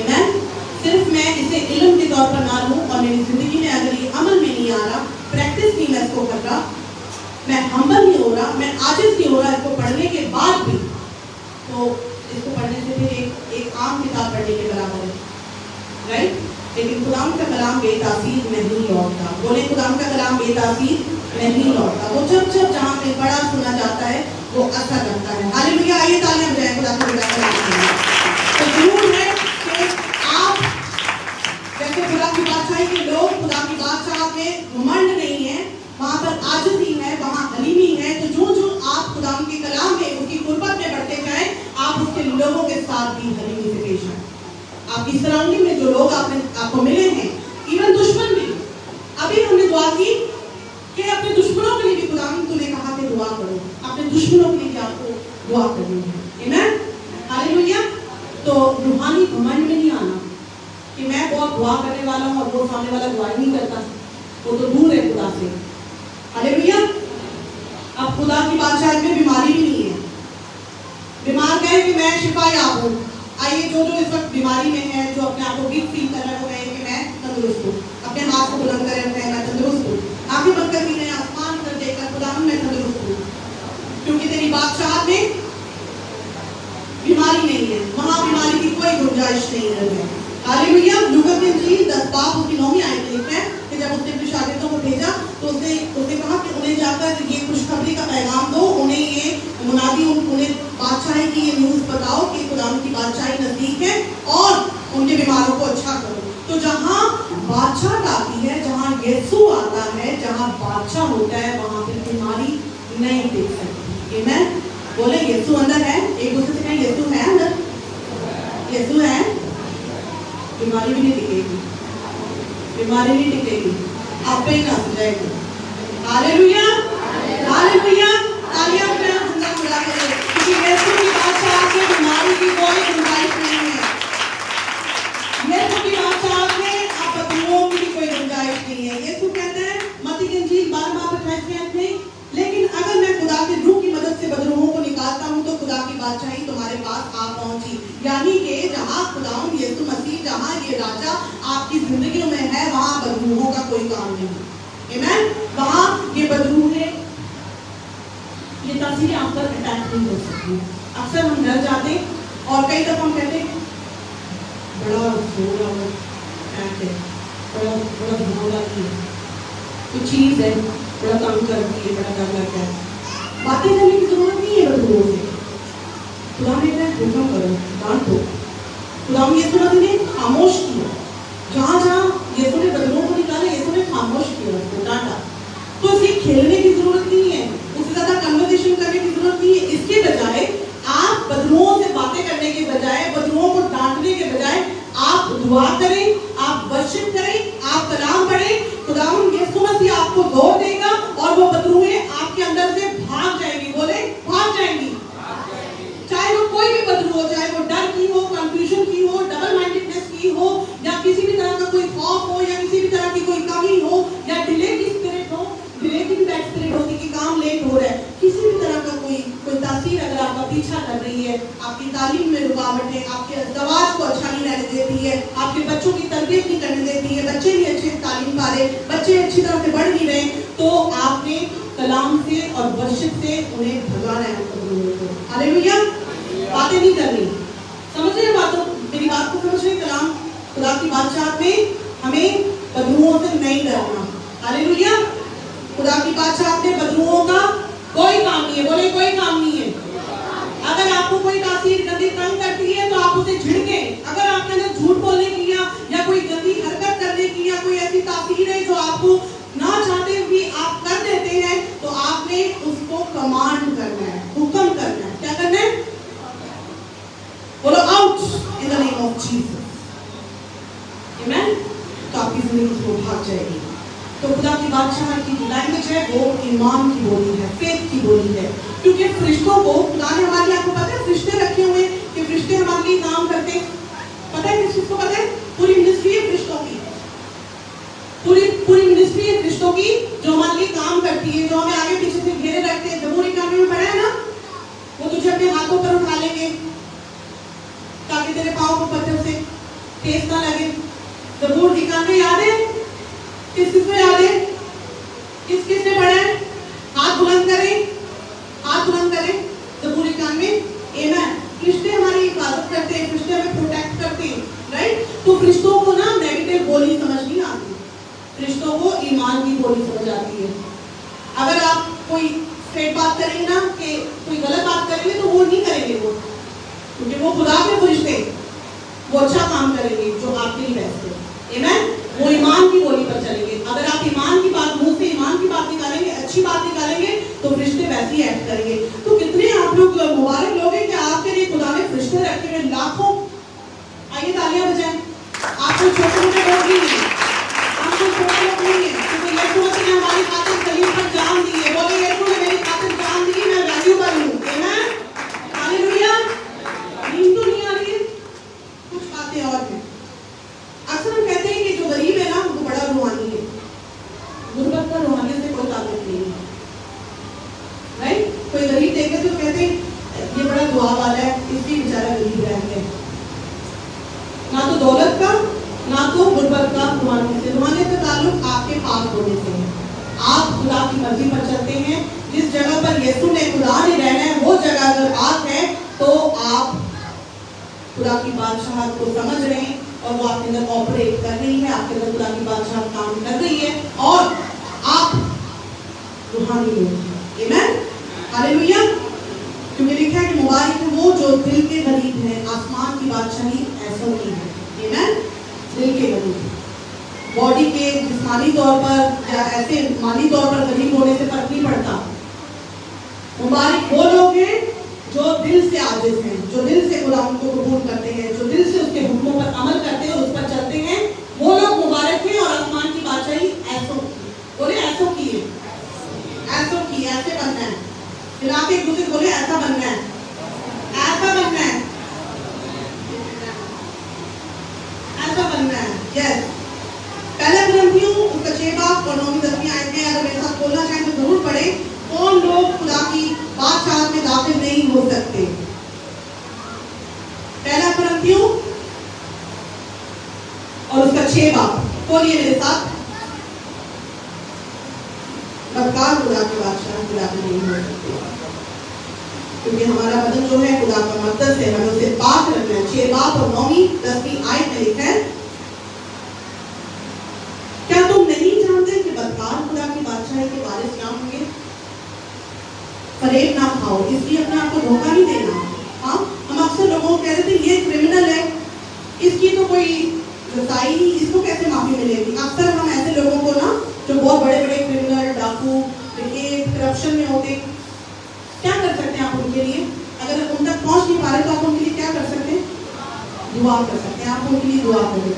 आमीन। सिर्फ मैं इसे इल्म के तौर पर ना लूं और मेरी जिंदगी में अगर ये अमल में नहीं आ रहा, प्रैक्टिस नहीं मैं इसको कर रहा, मैं हम्बल नहीं हो रहा, मैं आजिज़ नहीं हो रहा इसको पढ़ने के बाद भी, तो इसको पढ़ने से फिर एक आम किताब पढ़ने के बराबर है, राइट? लेकिन खुदावंद का कलाम बेतासीर नहीं लौटता। बोले खुदावंद का कलाम बेतासीर नहीं लौटता। वो जब जब जहाँ पे बड़ा सुना जाता है वो असर करता है। हालेलुया। आइए तालियां बजाएं खुदा को बड़ा करने। तो जरूर है कि आप जैसे खुदा की बादशाही के लोग, खुदा की बादशाह में घमंड नहीं है, वहाँ पर आजिज़ी है, वहाँ हलीमी है। तो जो जो आप खुदा के कलाम में उसकी कुर्बत में बढ़ते जाएं, आप उसके लोगों के साथ भी हलीमी से पेश आए। आपकी सराउंडिंग में जो लोग आपको मिले हैं, इवन दुश्मन भी, अभी हमने दुआ की कि अपने दुश्मनों के लिए भी खुदा तूने कहा कि दुआ करो, अपने दुश्मनों के लिए भी आपको दुआ करनी है। आमीन, हालेलुया। तो रूहानी घमंड में नहीं आना कि मैं बहुत दुआ करने वाला हूँ और वो सामने वाला दुआ नहीं करता, वो तो दूर है खुदा से। हालेलुया। अब खुदा की बादशाह में बीमारी भी नहीं है। बीमार कहे कि मैं शिफा याब हूँ। आइए जो इस वक्त बीमारी में है, जो अपने आप को वीक फील कर रहे हो, कहें कि मैं तंदुरुस्त हूँ। अपने हाथ को बुलंद करें, कहें मैं तंदुरुस्त हूँ। आंखें बंद कर दी, आसमान पर देखकर खुदा मैं तंदुरुस्त हूँ, क्योंकि तेरी बादशाहत में बीमारी नहीं है, वहां बीमारी की कोई गुंजाइश नहीं है। हालेलुया। लूका की इंजील 10 बाब उसकी 9वीं आयत में लिखा है कि जब उसने अपने शागिर्दों को भेजा तो उसने कहा कि उन्हें जाकर ये खुशखबरी का पैगाम दो, उन्हें ये मुनादी, उन्हें बादशाही की ये न्यूज़ बताओ कि खुदा की बादशाही नजदीक है और उनके बीमारों को अच्छा करो। तो जहाँ बादशाह आती है, जहाँ यीशु आता है, जहाँ बादशाह होता है, वहां पर बीमारी नहीं देख सकती। आमीन। बोले यीशु अंदर है, एक दूसरे से कहें यीशु है अंदर, यीशु है, बीमारी भी नहीं टिकेगी, बीमारी नहीं टिकेगी, आप पे ही ना जाएगी। Hallelujah, hallelujah. तालियां बजाएं, जिंदा खुदा के लिए, क्योंकि यीशु की बादशाह में बीमारी की कोई गुंजाइश नहीं है। यीशु की बादशाह में आप बदबुओं की भी कोई गुंजाइश नहीं है। यीशु कहते हैं मत्ती की इंजील 12 में, लेकिन अगर मैं खुदा के रूह की मदद से बदरूहों को निकालता हूँ तो खुदा की बादशाही तुम्हारे पास आ पहुंची। यानी कि जहाँ खुदावंद यीशु मसीह, जहाँ ये राजा आपकी जिंदगियों में है, वहाँ बदरूहों का कोई काम नहीं। आमीन। वहाँ ये बदरूहें, ये तासीरें आप पर अटैक नहीं हो सकती। अक्सर हम डर जाते और कई दफा हम कहते बड़ा जोर है, बड़ा धुआं है, कुछ चीज है बड़ा काम करती है, बड़ा डर लगता है। बातें करने की जरूरत नहीं है बदबुओं से। खुदा ने हुक्म करो, डांटो। खुदा ने यीशु मसीह ने खामोश किया, जहाँ जहाँ यीशु ने बदबुओं को निकाला, यीशु ने खामोश किया, उसको डांटा। तो इसे खेलने की जरूरत नहीं है, उससे ज्यादा कन्वर्सेशन करने की जरूरत नहीं है। इसके बजाय आप बदबुओं से बातें करने के बजाय, बदबुओं को डांटने के बजाय आप दुआ करें, आप वर्शिप करें, आप कलाम पढ़ें। खुदावंद यीशु मसीह आपको दौड़ देगा और वो बदरूहें आपके अंदर से भाग जाएंगी। बोले भाग जाएंगी। चाहे वो कोई भी बदरू हो, चाहे वो डर की हो, कंफ्यूजन की हो, डबल माइंडेडनेस की हो, या किसी भी तरह का कोई खौफ हो, या किसी भी तरह की कोई कमी हो, या डिले की स्पिरिट हो। डिले की भी बैड स्पिरिट होती कि काम लेट हो रहा है। किसी भी तरह का कोई तासीर अगर आपका पीछा कर रही है, आपकी तालीम में रुकावट है, आपके दवाज को अच्छा नहीं रहने देती है, आपके बच्चों की तरबियत नहीं करने देती है, बच्चे नहीं अच्छे तालीम पा रहे, बच्चे अच्छी तरह से बढ़ नहीं रहे, तो आपने कलाम से और वर्शिप से उन्हें भगाना है। हालेलुया। बातें नहीं करनी, समझ रहे बातों, मेरी बात को समझ रहे। कलाम खुदा की बादशाह में हमें बदरुओं से नहीं डरना। हालेलुया। खुदा की बादशाह में बदरुओं का कोई काम नहीं है। बोले कोई काम नहीं है। अगर आपको कोई तासीर गंदी तंग करती है तो आप उसे झिड़के। अगर आपके अंदर झूठ बोलने की या कोई गंदी हरकत करने की या कोई ऐसी तासीर है जो आपको ना चाहते हुए आप कर देते हैं, तो आपने उसको कमांड करना है, हुक्म करना है। क्या करना है? बोलो out in the name of Jesus. आमीन। तो आपकी जिंदगी से भाग जाएगी। तो खुदा की बादशाह की जो लैंग्वेज है वो ईमान की बोली है, फेथ की बोली है। क्योंकि फरिश्तों को खुदा ने हमारे लिए, आपको पता है फरिश्ते रखे हुए कि फरिश्ते हमारे लिए काम करते हैं। पता है किस चीज को पता है? पूरी मिनिस्ट्री है फरिश्तों की, पूरी मिनिस्ट्री है फरिश्तों की जो हमारे लिए काम करती है, जो हमें आगे पीछे से घेरे रखते हैं। जबूर 91 में पढ़ा है ना, वो तुझे अपने हाथों पर उठा लेंगे ताकि तेरे पाँव को पत्थर से ठेस ना लगे। जबूर 91 याद है? किस किस को याद है? किस किस ने पढ़ा है? हाथ बुलंद करें, हाथ बुलंद करें। जबूर 91। आमीन। फरिश्ते हमारी हिफाजत करते हैं, फरिश्ते हमें प्रोटेक्ट करते हैं, राइट। तो फरिश्तों को ना नेगेटिव बोली समझ नहीं आती, फरिश्तों को ईमान की बोली समझ आती है। अगर आप कोई स्ट्रेट बात करेंगे ना, कि कोई गलत बात करेंगे तो वो नहीं करेंगे, वो क्योंकि वो खुदा के फरिश्ते, वो अच्छा काम करेंगे जो आपके लिए बेस्ट है। आमीन। वो ईमान की बोली पर चलेंगे। अगर आप ईमान की बात, मुंह से ईमान की बात निकालेंगे, अच्छी बात निकालेंगे, तो फरिश्ते वैसे ही एक्ट करेंगे। तो कितने आप लोग मुबारक लोग हैं कि आपके लिए खुदा ने फरिश्ते रखे हुए लाखों। आइए तालियां बजाएं। आपको छोटे मोटे लोग नहीं है, आपको छोटे लोग नहीं है, क्योंकि यीशु मसीह ने हमारी खातिर सलीब पर जान दी है। बोले यीशु ने मेरी खातिर जान दी, मैं वैल्यूबल हूँ। आमीन। हालेलुया। नींद तो नहीं आ रही है, कुछ बातें और हैं। अक्सर हम कहते हैं कि जो गरीब है ना वो बड़ा रूहानी है। गुर्बत का रूहानियत से कोई ताल्लुक नहीं है, राइट। कोई गरीब देखे तो कहते हैं ये बड़ा दुआ वाला है, इसलिए बेचारा रूहानियत से। रूहानियत का ताल्लुक आपके पाक होने से है। आप खुदा की मर्जी पर चलते हैं। जिस जगह पर यीशु ने खुदा ने रहना है वो जगह अगर पाक है तो आप खुदा की बादशाहत को समझ रहे हैं और वो आपके अंदर ऑपरेट कर रही है, आपके अंदर खुदा की बादशाहत काम कर रही है और आप रूहानी लोग हैं। आमीन, हालेलुया। क्योंकि लिखा है कि मुबारक है वो जो दिल के करीब है, आसमान की बादशाही ऐसों की है। आमीन, दिल के करीब। बॉडी के जिस्मानी तौर पर या ऐसे माली तौर पर करीब होने से फर्क नहीं पड़ता। मुबारक वो लोग हैं जो दिल से आजिज़ हैं, जो दिल से खुदा को कबूल करते हैं, जो दिल से उसके हुक्मों पर अमल करते हैं और उस पर चलते हैं, वो लोग मुबारक हैं। और आसमान की बादशाही ऐसों की, बोले ऐसों की है, ऐसों की, ऐसे बनना है। फिर आप एक दूसरे बोले ऐसा बनना है, ऐसा बनना है, ऐसा बनना है। यस, पहला कुरिन्थियों उसका 6 बाब और 9-10 आयतें अगर मेरे साथ बोलना चाहें तो जरूर पढ़े। कौन लोग खुदा की बादशाहत में दाखिल नहीं हो सकते? पहला कुरिन्थियों और उसका 6 बाब बोलिए मेरे साथ। बदकार खुदा की बादशाहत में दाखिल नहीं हो सकते क्योंकि हमारा बदन जो है खुदा का मक़दस है, हमें उसे पाक रखना है। 6 बाब और 9-10 आयत में लिखा है, क्या तुम नहीं जानते कि बदकार खुदा की बादशाही के वारिस क्या होंगे? फरेब ना खाओ, इसलिए अपने आप को धोखा नहीं देना। हाँ, हम अक्सर लोगों को कह देते हैं ये क्रिमिनल है, इसकी तो कोई रसाई नहीं, इसको कैसे माफी मिलेगी। अक्सर हम ऐसे लोगों को ना जो बहुत बड़े बड़े क्रिमिनल, डाकू, करप्शन में होते, क्या कर सकते हैं आप उनके लिए? अगर उन तक पहुंच नहीं पा रहे तो आप उनके लिए क्या कर सकते हैं? दुआ कर सकते हैं। आप उनके लिए दुआ करें,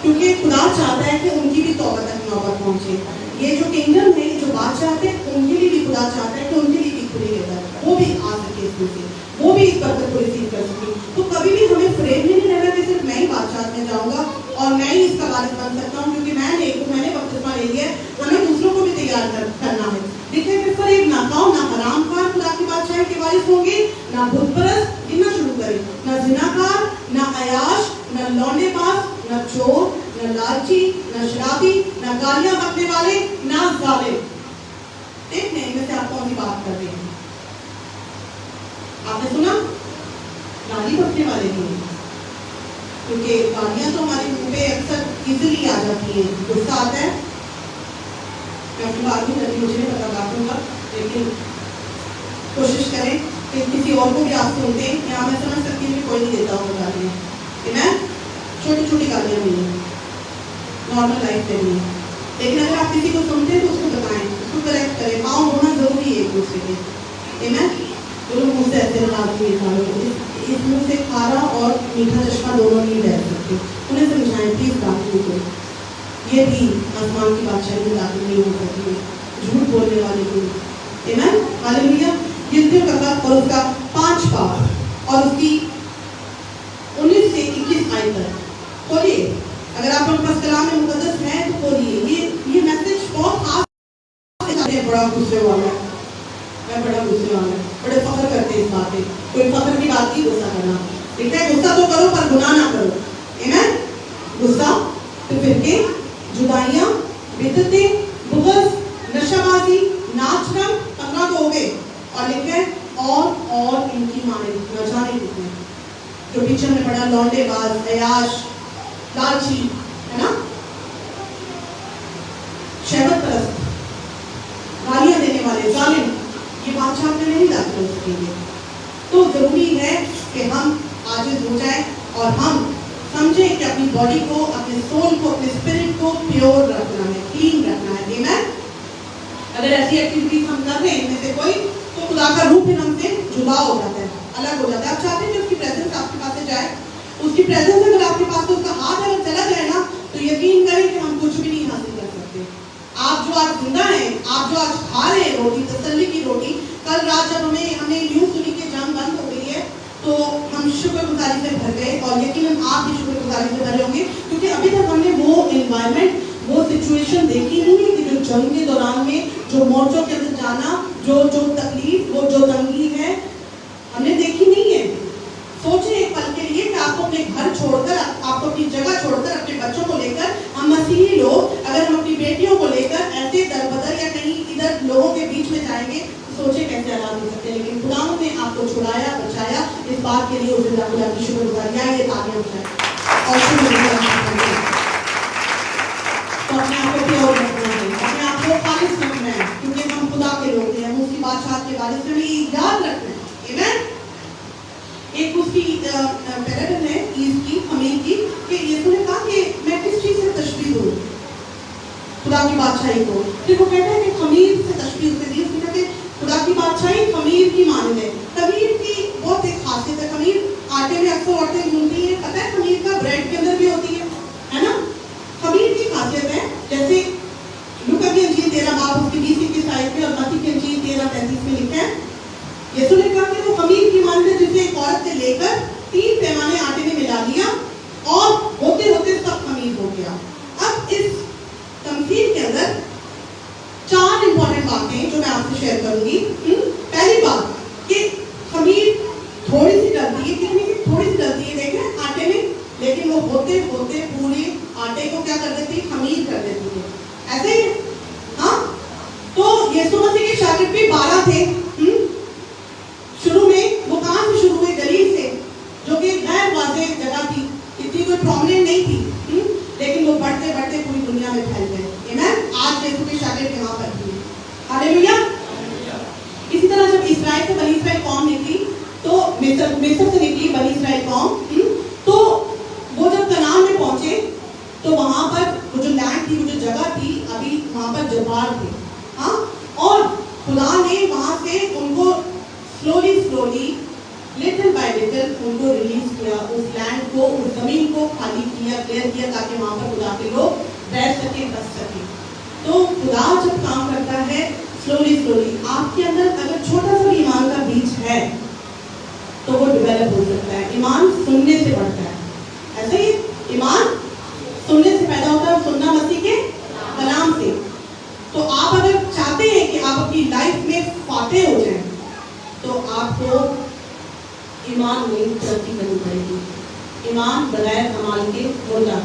क्योंकि खुदा चाहता है कि उनकी भी तौबा तक नौबत पहुंचे। ये जो किंगडम है, जो बादशाह है, उनके लिए भी खुदा चाहता है कि उनके लिए भी खुली रहता है, वो भी आ सके इसमें से, वो भी इस बरकत को रिसीव कर सके। तो कभी भी हमें फ्रेम में नहीं रहना कि सिर्फ मैं ही बादशाह में जाऊंगा और मैं ही इसका वारिस बन सकता हूँ क्योंकि मैं नेक हूँ, मैंने बपतिस्मा ले लिया है। हमें दूसरों को भी तैयार करना है। देखिए कि फरेब ना खाओ, ना हरामखार खुदा की बादशाही के वारिस होंगे, ना बुतपरस्त, गिनना शुरू करें, ना जिनाकार, ना अयाश, ना लौंडेबाज, ना चोर, ना लालची, ना शराबी, ना गालियां बकने वाले, ना जालिम। देख नहीं इनमें से आप कौन सी बात कर रहे हैं? आपने सुना? गाली बकने वाले नहीं, क्योंकि गालियां तो हमारे मुंह पे अक्सर इजीली आ जाती है, गुस्सा आता है। मैं अपनी बात नहीं करती, मुझे नहीं पता बातों का, लेकिन कोशिश करें कि किसी और को भी आप सुनते हैं। यहाँ मैं समझ सकती हूँ कि कोई नहीं देता होगा गालियाँ, छोटी छोटी गालियाँ नहीं है, नॉर्मल लाइफ में नहीं है। लेकिन अगर आप किसी को सुनते हैं तो उसको बताएं, उसको करेक्ट करें। पाँव होना जरूरी है एक दूसरे के। जो लोग मुझसे ऐसे लगाते हैं, इस मुँह से खारा और मीठा चश्मा दोनों नहीं रह सकते, उन्हें समझाएं प्लीज बातों को। ये भी आसमान की बादशाही में दाखिल नहीं हो सकती है, झूठ बोलने वाले को। आमीन, हालेलुया। गिनतियों का किताब और उसका 5 बाब और उसकी 19 से 21 आयत तक खोलिए। अगर आप लोग पास कलाम में मुकद्दस है तो खोलिए। ये मैसेज बहुत खास है। बड़ा गुस्से वाला, मैं बड़ा गुस्से वाला, बड़े फख्र करते हैं इस बात पे। कोई फख्र की बात की गुस्सा करना, ठीक है? गुस्सा तो करो पर गुनाह ना करो। आमीन। गुस्सा, तो फिर के जुदाइयाँ, बिदअतें, बुग़्ज़, नशाबाजी, नाचना, 15 तो हो गए। और लिखे और इनकी माने न जाने कितने, जो पीछे में पढ़ा, लौंडेबाज, अयाश, लालची, है ना, शहवत परस्त, गालियां देने वाले, जालिम, ये बादशाह में नहीं दाखिल हो सकेंगे। तो जरूरी है कि हम आजिज़ हो जाए और हम समझें कि अपनी बॉडी को, अपने सोल को, अपने स्पिरिट को प्योर रखना है, क्लीन रखना है। आमीन। अगर ऐसी एक्टिविटीज हम कर रहे हैं इनमें से कोई, तो खुदा का रूप फिर हमसे जुदा हो जाता है, अलग हो जाता है। आप चाहते हैं कि उसकी प्रेजेंस आपके पास से जाए, उसकी प्रेजेंस अगर आपके पास तो उसका हाथ अगर चला जाए ना, तो यकीन करें कि हम कुछ भी नहीं हासिल कर सकते। आप जो आज जिंदा हैं, आप जो आज खा रहे हैं रोटी, तसल्ली की रोटी, कल रात जब हमने न्यूज़ सुनी कि जंग बंद हो गई है तो हम शुक्रगुजारी से भर गए और यकीनन आप भी शुक्रगुजारी से भरे होंगे, क्योंकि अभी तक हमने वो एनवायरनमेंट, वो सिचुएशन देखी नहीं है कि जो जंग के दौरान में जो मोर्चों के अंदर जाना, जो तकलीफ, वो जो तंगी है, हमने देखी नहीं है। सोचें एक पल के लिए कि आपको अपने घर छोड़कर, आपको अपनी जगह छोड़कर, अपने बच्चों को लेकर आपको छुड़ाया, बचाया। इस बात के लिए उस दिन खुदा की शुक्रगुजारी आइए ताकि हम जाए और शुक्रगुजारी। तो अपने आप को प्योर रखना है, अपने आप को खालिश रखना है, क्योंकि हम खुदा के लोग हैं, हम उसकी बादशाह के बारे में हमें याद रखना है। आमीन। एक उसकी पैराबल है ईद की, खमीर की, कि यीशु ने कहा कि मैं किस चीज से तशबीह दूं खुदा की बादशाही को। देखो कहते हैं कि खमीर से तशबीह उसने दी। उसने कहा कि खुदा की बादशाही खमीर की मानद है। खमीर की बहुत एक खासियत है। खमीर आटे में अक्सर औरतें गूंथती हैं, पता है खमीर का ब्रेड के अंदर भी होती है ना। खमीर की खासियत है, जैसे लूका की अंजील 13 बाब उसकी 20-21 आयत में और मत्ती की अंजील 13-33 में लिखा है, यीशु ने कहा कि वो खमीर की मानद है जिसे एक औरत ने लेकर 3 पैमाने आटे में मिला लिया और होते होते सब खमीर हो गया। अब इस तमसील के अंदर 4 इंपॉर्टेंट बातें जो मैं आपसे शेयर करूंगी। पहली बात कि खमीर थोड़ी सी डलती है, कितनी की थोड़ी सी डलती है देखें आटे में, लेकिन वो होते होते पूरे आटे को क्या कर देती है, खमीर कर देती है। ऐसे ही हाँ, तो यीशु मसीह के शागिर्द भी 12 थे। शुरू में वो कहाँ से शुरू हुए, गलील से, जो कि गैर वाज़ेह जगह थी, इतनी कोई प्रोमिनेंट नहीं थी, लेकिन वो बढ़ते बढ़ते पूरी दुनिया में फैल गए। आमीन। आज यीशु के शागिर्द यहाँ पर भी हैं। हालेलुया। इसी तरह जब इस्राएल से बनी इस्राएल कौम निकली, तो मिस्र से निकली बनी इस्राएल कौम, तो वो जब कनान में पहुंचे तो वहां पर वो जो लैंड थी, वो जो जगह थी, अभी वहां पर जबार थे। हाँ, और खुदा ने वहां से उनको स्लोली लिटिल बाय लिटिल उनको रिलीज किया, उस लैंड को, उस जमीन को खाली किया, क्लियर किया, ताकि वहां पर खुदा के लोग रह सके, बस सके। तो खुदा जब काम करता है स्लोली आपके अंदर अगर छोटा सा भी ईमान का बीज है तो वो डेवलप हो सकता है। ईमान सुनने से बढ़ता है। ऐसे ही ईमान सुनने से पैदा होता है, सुनना मसीह के कलाम से। तो आप अगर चाहते हैं कि आप अपनी लाइफ में फातेह हो जाएं, तो आपको ईमान में तरक्की करनी पड़ेगी। ईमान बगैर कमाल के मुर्दा है।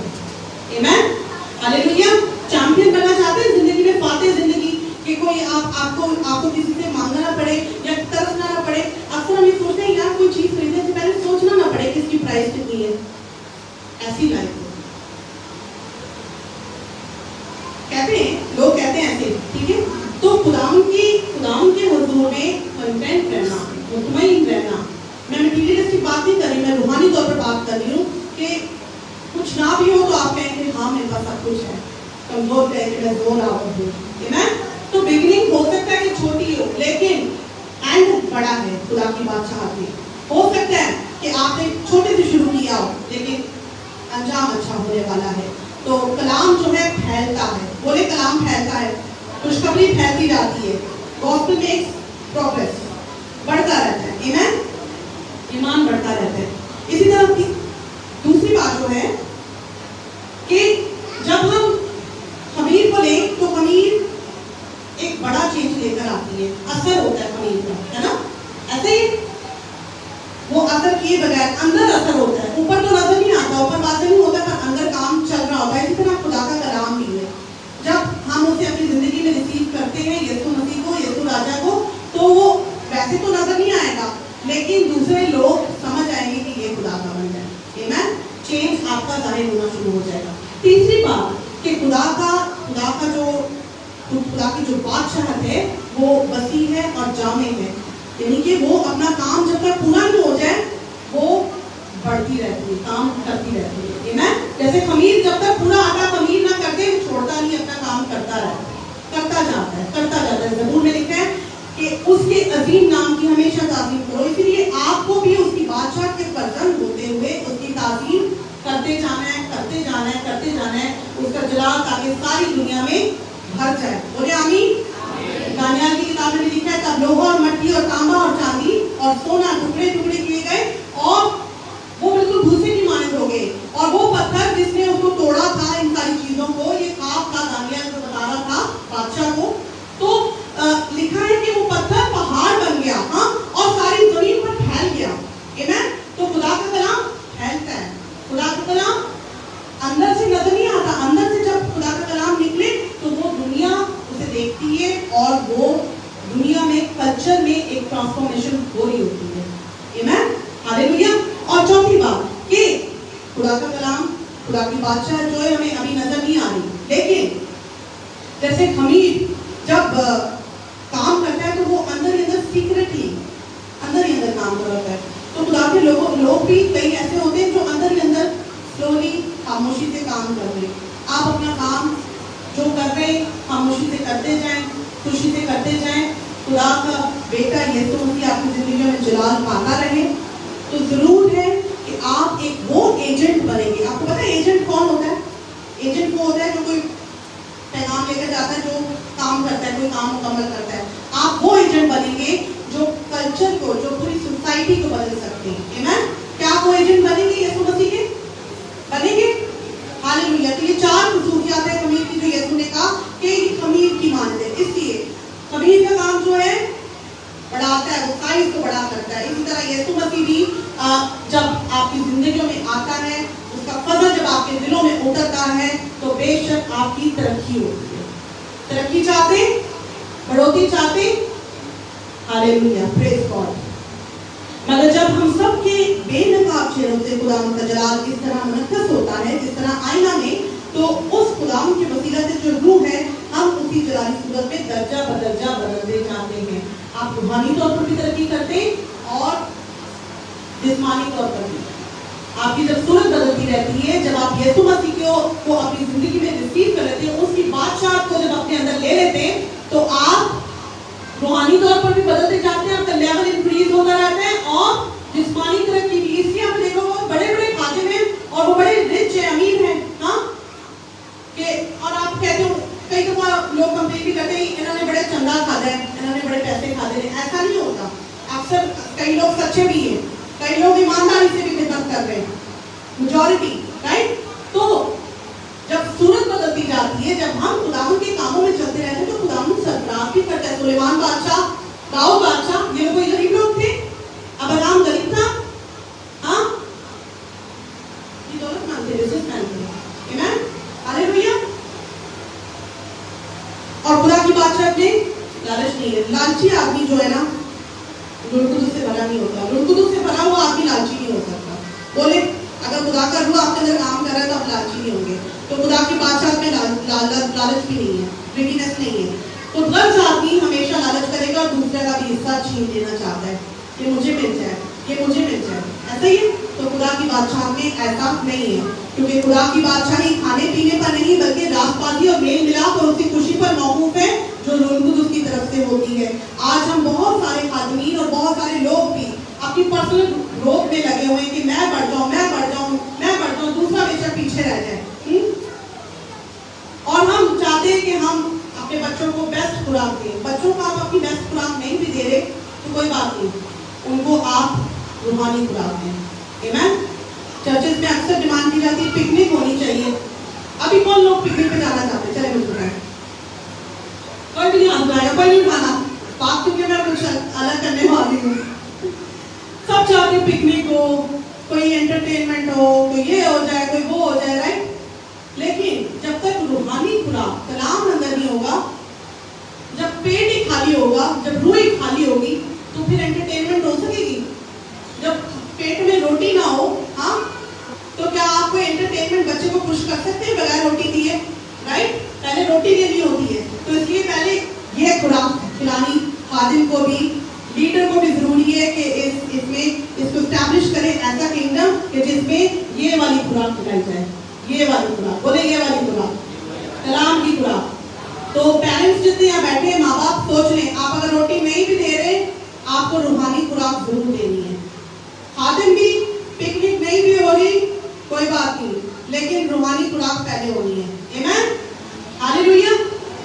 आमीन। हालेलुया। चैंपियन बनना चाहते हैं जिंदगी में, फातेह जिंदगी कि कोई आपको किसी से मांगना ना पड़े या तरसना ना पड़े। अक्सर हम ये सोचते हैं यार कोई चीज खरीदने से पहले सोचना ना पड़े कि इसकी प्राइस कितनी है। ऐसी लाइफ कहते हैं, लोग कहते हैं ऐसे, ठीक है। तो खुदाम के हुजूर में कंटेंट रहना, मुतमईन रहना। मैं मटीरियलिस्टिक बात नहीं कर रही, मैं रूहानी तौर पर बात कर रही हूँ कि कुछ ना भी हो तो आप कहेंगे हाँ मेरे पास सब कुछ है, कमजोर कहेंगे मैं जोर आवर हूँ। तो बिगिनिंग हो सकता है कि छोटी हो, लेकिन एंड बड़ा है खुदा की बादशाह में। हो सकता है कि आपने छोटे से शुरू किया हो, लेकिन अंजाम अच्छा होने वाला है। तो कलाम जो है फैलता है, बोले कलाम फैलता है, खुशखबरी फैलती जाती है, गॉस्पेल मेक्स प्रोग्रेस, बढ़ता रहता है। आमीन। ईमान बढ़ता रहता है। इसी तरह की दूसरी बात जो है कि जब हम खमीर को लें तो खमीर एक बड़ा चेंज लेकर आती है, असर होता है खमीर का, है ना। ऐसे ही वो असर किए बगैर अंदर असर होता है, ऊपर तो नजर नहीं आता, ऊपर बात नहीं होता, पर अंदर काम चल रहा होता है। इसी तरह खुदा का कलाम भी है, जब हम उसे अपनी जिंदगी में रिसीव करते हैं, यीशु मसीह को, यीशु राजा को, तो वो वैसे तो नजर नहीं आएगा, लेकिन दूसरे लोग समझ आएंगे कि ये खुदा का बंदा है। आमीन। चेंज आपका जाहिर होना शुरू हो जाएगा। तीसरी बात कि खुदा की जो बादशाहत है वो वसी है और जामे है, यानी कि वो अपना काम जब तक पूरा नहीं हो जाए वो बढ़ती रहती है, काम करती रहती है। आमीन। जैसे खमीर जब तक पूरा आटा खमीर ना करते छोड़ता नहीं, अपना काम करता रहता है, करता जाता है। ज़बूर में लिखा है कि उसके अजीम नाम की हमेशा ताज़ीम करो। इसलिए आपको भी उसकी बादशाह के फर्जंद होते हुए उसकी ताज़ीम करते जाना है, उसका जलाल ताकि सारी दुनिया में भर जाए। बोले आमीन। दानियाल की किताब में लिखा है तब लोहा और मिट्टी और तांबा और चांदी और सोना टुकड़े टुकड़े किए गए और वो बिल्कुल भूसे की मानद हो गए, और वो पत्थर जिसने उसको तोड़ा था, इन सारी चीजों को, ये ख्वाब था, दानियाल को बता रहा था बादशाह को। तो लिखा है कि वो पत्थर पहाड़ बन गया, हाँ, और सारी जमीन पर फैल गया। आमीन। तो खुदा का कलाम फैलता है। खुदा का कलाम अंदर से नजर नहीं आता, अंदर से जब खुदा का कलाम निकले तो वो दुनिया उसे देखती है और वो दुनिया में, कल्चर में एक ट्रांसफॉर्मेशन हो रही होती है। खुदा की बादशाह जो है हमें अभी नजर नहीं आ रही, लेकिन जैसे खमीर जब काम करता है तो वो अंदर ही अंदर सीक्रेटली अंदर ही अंदर काम कर रहा है। तो खुदा के लोग भी कई ऐसे होते हैं जो अंदर ही अंदर स्लोली खामोशी से काम कर रहे हैं। आप अपना काम जो कर रहे हैं खामोशी से करते जाएं, खुशी से करते जाएं। खुदा का बेटा यीशु मसीह आपकी जिंदगी में जलाल पाता रहे। तो जरूर है कि आप एक वो एजेंट बनेंगे। आपको पता है एजेंट कौन होता है? एजेंट वो होता है जो कोई पैगाम लेकर जाता है, जो काम करता है, कोई काम मुकम्मल करता है। आप वो एजेंट बनेंगे जो कल्चर को, जो पूरी सोसाइटी को बदल सकते हैं। आमीन। क्या आप वो एजेंट बनेंगे यीशु मसीह के? बनेंगे। हालेलुया। तो ये 4 खसूसियात है खमीर की जो यीशु ने कहा कि खमीर की मानते हैं। इसलिए खमीर का काम जो है बढ़ाता है, वो साइज को बड़ा करता है। इसी तरह यीशु मसीह भी जब आपकी जिंदगियों में आता है, उसका फजल जब आपके दिलों में उतरता है, तो बेशक आपकी तरक्की होती है। तरक्की चाहते, बढ़ोतरी चाहते, हालेलुया, प्रेज गॉड। मगर जब हम सब के बेनकाब चेहरों से खुदा का जलाल इस तरह मुनक्कस होता है जिस तरह आईना में, तो उस खुदा के वसीला से जो रूह है, हम उसी जलाली सूरत में दर्जा बदर्जा बदलते जाते हैं। आप रूहानी तौर पर भी तरक्की करते हैं और जिस्मानी तौर पर भी। आपकी जब सूरत बदलती रहती है, जब आप यीशु मसीह को अपनी जिंदगी में रिसीव कर लेते हैं, उसकी बादशाह को जब अपने अंदर ले लेते हैं, तो आप रूहानी तौर पर भी बदलते जाते हैं। आपका लेवल इंक्रीज होता रहता है और जिस्मानी तरक्की भी। इसलिए आप देखो वो बड़े-बड़े खादिम हैं और वो बड़े रिच है, अमीर हैं, हाँ कि और आप कहते हो, कई दफा लोग कंप्लेन भी करते हैं इन्होंने बड़े चंदा खाते हैं, इन्होंने बड़े पैसे खाते हैं। ऐसा नहीं होता। अक्सर कई लोग सच्चे भी हैं, कई लोग ईमानदारी से भी खिदमत कर रहे हैं, मेजॉरिटी, राइट। तो जब सूरत बदलती जाती है, जब हम खुदावंद के कामों में चलते रहते हैं, तो खुदावंद सरफराज भी करता है। सुलेमान बादशाह, दाऊद बादशाह, ये कोई गरीब लोग थे? अब्राहम गरीब था? हाँ, ये दौलतमंद थे, बिजनेसमैन थे। आमीन, हालेलुया। और खुदा की बादशाह में लालच नहीं है। लालची आदमी जो है ना, लुड़कुदू से भरा नहीं होता। लुड़कुदू से भरा हुआ आदमी लालची नहीं हो सकता। बोले अगर खुदा का रूह आपके अंदर काम कर रहा है तो आप लालची नहीं होंगे। तो खुदा की बादशाह में लालच भी नहीं है, ग्रीडीनेस नहीं है। तो गर्ज आदमी हमेशा लालच करेगा और दूसरे का भी हिस्सा छीन लेना चाहता है, ये मुझे मिल जाए, ये मुझे मिल जाए, ऐसा ही है। तो खुदा की बादशाह में ऐसा नहीं है, क्योंकि खुदा की बादशाही खाने पीने पर नहीं बल्कि रास्तबाजी और मेल मिलाप और उसकी खुशी पर मौकूफ है, जो रूह उसकी तरफ से होती है। आज हम बहुत सारे खादमीन और बहुत सारे लोग भी अपनी पर्सनल ग्रोथ में लगे हुए हैं कि मैं बढ़ जाऊं, मैं बढ़ जाऊं, मैं बढ़ जाऊं, दूसरा बेशक पीछे रह जाए। और हम चाहते हैं कि हम अपने बच्चों को बेस्ट खुराक दें। बच्चों को आप अपनी बेस्ट खुराक नहीं भी दे रहे तो कोई बात नहीं, उनको आप रूहानी खुराक दें। आमीन। चर्चेस में अक्सर डिमांड की जाती है पिकनिक होनी चाहिए। अभी कौन लोग पिकनिक पे जाना चाहते हैं? चले मुझे बताएं। कोई भी नहीं आना, कोई नहीं उठाना बात, क्योंकि मैं कुछ अलग करने वाली हूँ। सब चाहते हैं पिकनिक हो, कोई एंटरटेनमेंट हो, कोई ये हो जाए, कोई वो हो जाए, राइट। लेकिन जब तक रूहानी खुराक कलाम अंदर नहीं होगा, जब पेट ही खाली होगा, जब रूह ही खाली होगी, तो फिर एंटरटेनमेंट हो सकेगी? जब पेट में रोटी ना हो, हाँ, तो क्या आपको एंटरटेनमेंट बच्चे को खुश कर सकते हैं बगैर रोटी दिए? राइट। पहले रोटी देनी होती है, तो इसलिए पहले ये खुराक खिलानी खादिम को भी, लीडर को भी जरूरी है कि इसको स्टैब्लिश करें ऐसा किंगडम कि जिसमें ये वाली खुराक खिलाई जाए। ये वाली खुराक, बोले ये वाली खुराक, कलाम की खुराक। तो पेरेंट्स जितने यहाँ बैठे हैं, माँ बाप सोच लें, आप अगर रोटी नहीं भी दे रहे, आपको रूहानी खुराक जरूर देनी है। खादिम भी पिकनिक नहीं भी हो रही कोई बात नहीं, लेकिन रूहानी खुराक पहले होनी है। आमीन, हालेलुया।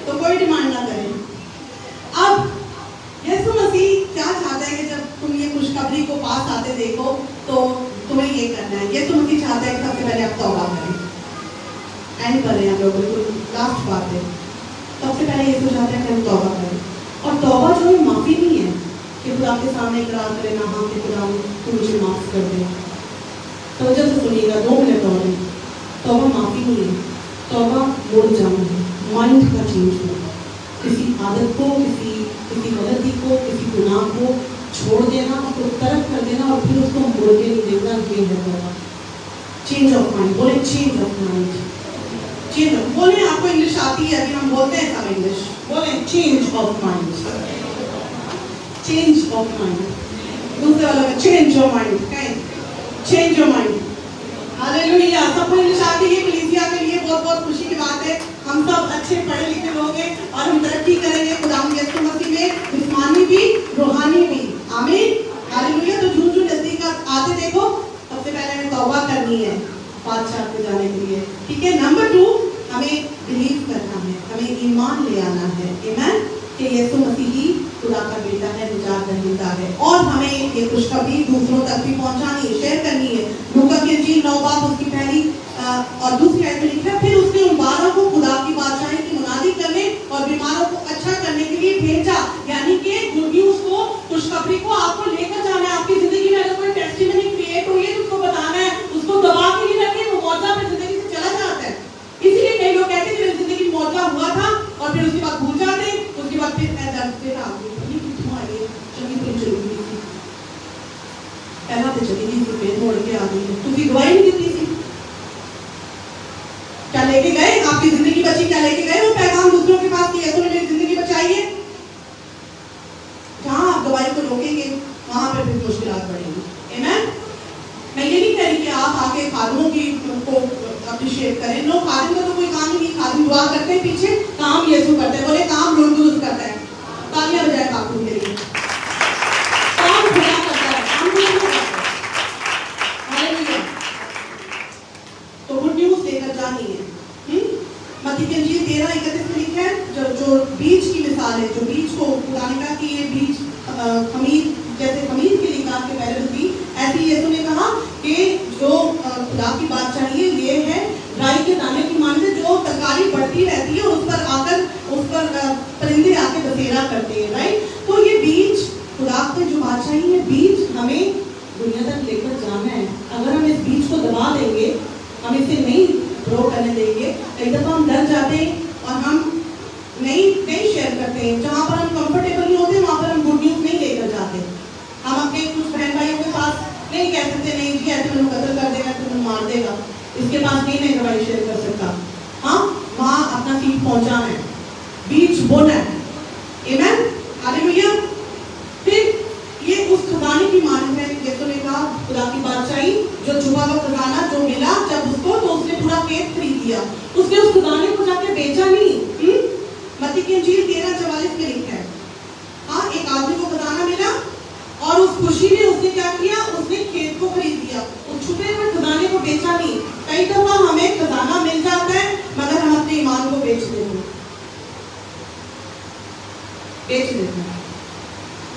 तो कोई डिमांड ना करें। अब यीशु मसीह क्या चाहता है कि जब तुम ये खुशखबरी को पास आते देखो तो तुम्हें ये करना है। यीशु मसीह चाहता है कि सबसे पहले आप तौबा करें। एंड कर रहे हैं हम लोग, बिल्कुल लास्ट बात है। सबसे पहले यीशु चाहता है कि हम तौबा करें। और तौबा जो है माफ़ी नहीं है कि खुदा के सामने इकरार करें ना, हाँ कि खुदा तू मुझे माफ़ कर दे। तो जब से सुनिएगा 2 मिनट और, तौबा माफ़ी नहीं है, तौबा मुड़ जाना है, माइंड का चेंज होगा। किसी आदत को, किसी गलती को, किसी गुनाह को छोड़ देना, उसको तरक कर देना और फिर उसको मुड़ के नहीं देखना, ये है तौबा। चेंज ऑफ माइंड, बोले चेंज ऑफ माइंड। चेंज बोले, आपको इंग्लिश आती है, अभी हम बोलते हैं सब इंग्लिश, बोले change of mind, change of mind. दूसरे वाला में change your mind, change your mind. Hallelujah, सबको इंग्लिश आती है, कलीसिया के लिए बहुत बहुत खुशी की बात है। हम सब अच्छे पढ़े लिखे लोग हैं और हम तरक्की करेंगे खुदा यीशु मसीह में, जिस्मानी भी रूहानी भी। आमीन, हालेलुया। तो जून जून नजदीक आते देखो, सबसे पहले हमें तौबा करनी है बादशाह पे जाने के लिए, ठीक है। नंबर 2, हमें बिलीव करना है, हमें ईमान ले आना है, आमीन, कि यीशु मसीह ही खुदा का बेटा है, निजात दहिंदा है। और हमें ये खुशखबरी दूसरों तक भी पहुंचानी है, शेयर करनी है। लूका की इंजील 9 बाब उसकी पहली और दूसरी आयत में लिखा है, फिर उसने उन 12 को खुदा की बादशाही की मुनादी करने और बीमारों को अच्छा करने के लिए भेजा। यानी कि गुड न्यूज़ को, खुशखबरी को आपको लेकर जाना है। आपकी जिंदगी में अगर कोई टेस्टिमनी क्रिएट हुई है तो उसको बताना है, उसको दबा के नहीं रखें, वो मौजा अपनी जिंदगी से चला जाता है। इसीलिए कई लोग कहते हैं कि मेरी जिंदगी में मौजा हुआ था और फिर उसके बाद भूल जाते हैं, उसके बाद फिर पहला तो चली गई, फिर मोड़ के आ गई, तुझे गवाही नहीं दी थी, क्या लेके गए? आपकी जिंदगी बची, क्या लेके गए वो पैगाम दूसरों के पास कि यीशु ने मेरी जिंदगी बचाई है? जहां आप गवाही को रोकेंगे वहां पर फिर मुश्किलात बढ़ेंगी, आमीन। मैं ये नहीं कह रही कि आप आके खादिमों की को अप्रिशिएट करें, नो, खादिम का तो कोई काम ही नहीं, खादिम दुआ करते हैं, पीछे काम यीशु करते हैं, बोले काम रोज रोज करता है, तालियां बजाए काकू के लिए, काम खुदा करता है, काम नहीं करता है। हालेलुया। तो गुड न्यूज़ देकर जानी है। मत्ती की इंजील 13:31 में लिखा है, जो बीज की मिसाल है, जो बीज को खुदा ने कहा कि ये बीज खमीर, जैसे खमीर के लिए काट के पहले होती, ऐसे यीशु ने कहा कि जो खुदा की बादशाही है ये है राई के दाने की मांद है, जो तरकारी बढ़ती रहती है और उस पर आकर उस पर परिंदे आके बसेरा करते हैं, राइट। तो ये बीज खुदा की जो बादशाही है, बीज हमें दुनिया तक लेकर जाना है। अगर हम इस बीज को दबा देंगे, हम इसे नहीं ग्रो करने देंगे, कई दफा हम डर जाते हैं और हम नहीं शेयर करते हैं। जहाँ पर हम कंफर्टेबल नहीं होते वहाँ पर हम गुड न्यूज़ नहीं लेकर जाते। हम अपने कुछ बहन भाइयों के पास नहीं कह सकते, नहीं जी ऐसे मैंने कत्ल कर देगा, तुम्हें मार देगा, इसके पास नहीं मैं दवाई शेयर कर सकता। हाँ, वहाँ अपना सीट पहुँचाना है, बीज बोना है, आमीन, हालेलुया। फिर ये उस खजाने की मानव है, यीशु ने कहा खुदा की बादशाही, जो छुपा हुआ खजाना जो मिला जब उसको, तो उसने पूरा खेत खरीद लिया, उसने उस खजाने को जाके बेचा नहीं। मत्ती की इंजील 13:44 में लिखा है, हाँ, एक आदमी को खजाना मिला और उस खुशी में उसने क्या किया, उसने खेत को खरीद लिया, उस छुपे हुए खजाने को बेचा नहीं। कई दफा हमें खजाना मिल जाता है मगर हम अपने ईमान को बेच देते हैं,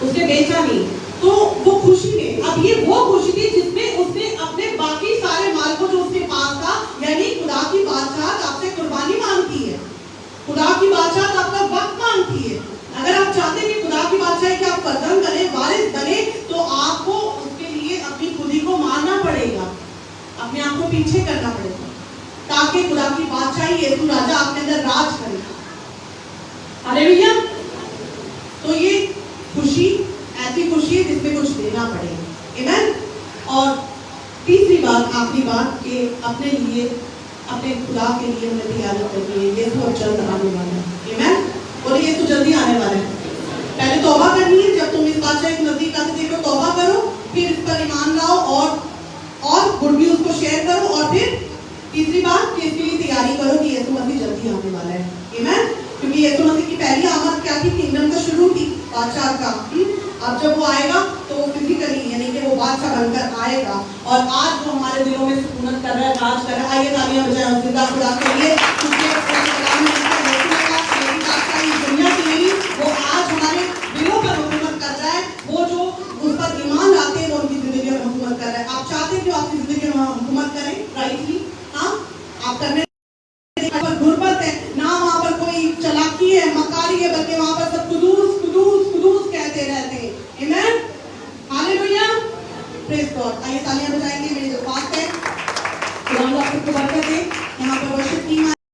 उसने बेचा नहीं। तो वो खुशी में, अब ये वो खुशी थी जिसमें उसने अपने बाकी सारे माल को जो उसके पास था, यानी खुदा की बादशाह आपसे कुर्बानी मांगती है, खुदा की बादशाह आपका वक्त मांगती है। अगर आप चाहते हैं कि खुदा की बादशाह की आप कदम बने, वारिस बने, तो आपको उसके लिए अपनी खुदी को मारना पड़ेगा, अपने आप को पीछे करना पड़ेगा, ताकि खुदा की बादशाही यीशु राजा आपके अंदर राज करेगा। हालेलुया। तो ये खुशी ऐसी खुशी है जिसमें कुछ देना पड़ेगा, आमीन। और तीसरी बात, आखिरी बात, कि अपने लिए, अपने खुदा के लिए हमें तैयारी करनी है। यीशु अब जल्द आने वाला है, आमीन, और यीशु जल्दी आने वाला है। पहले तौबा करनी है, जब तुम इस बादशाह के नजदीक आते देखो, तौबा करो, फिर इस पर ईमान लाओ और गुड न्यूज़ को शेयर करो, और फिर तीसरी बात कि इसके लिए तैयारी करो कि यीशु मसीह जल्दी आने वाला है, आमीन। क्योंकि यीशु मसीह की पहली आमद क्या थी? किंगडम का शुरू थी, बादशाह का। अब जब वो आएगा तो वो फिजिकली, यानी कि वो बादशाह बनकर आएगा। और आज जो हमारे दिलों में सुकूनत कर रहा है, राज कर रहा है, आइए तालियां बजाएं जिंदा खुदा के लिए, क्योंकि दुनिया की नहीं, वो आज हमारे दिलों पर हुकूमत कर रहा है। वो जो उस पर ईमान लाते हैं वो उनकी जिंदगी में हुकूमत कर रहा है। आप चाहते हैं कि आपकी जिंदगी में हुकूमत करें राइटली? हाँ, आप करने पर गुर्बत है ना, वहाँ पर कोई चलाकी है, मकारी है, बल्कि वहाँ पर सब कुदूस कुदूस कुदूस कहते रहते हैं, आमीन, हालेलुया, प्रेज़ गॉड। आइए तालियां बजाएंगे, मेरी जो बात है खुदा आपको बरकत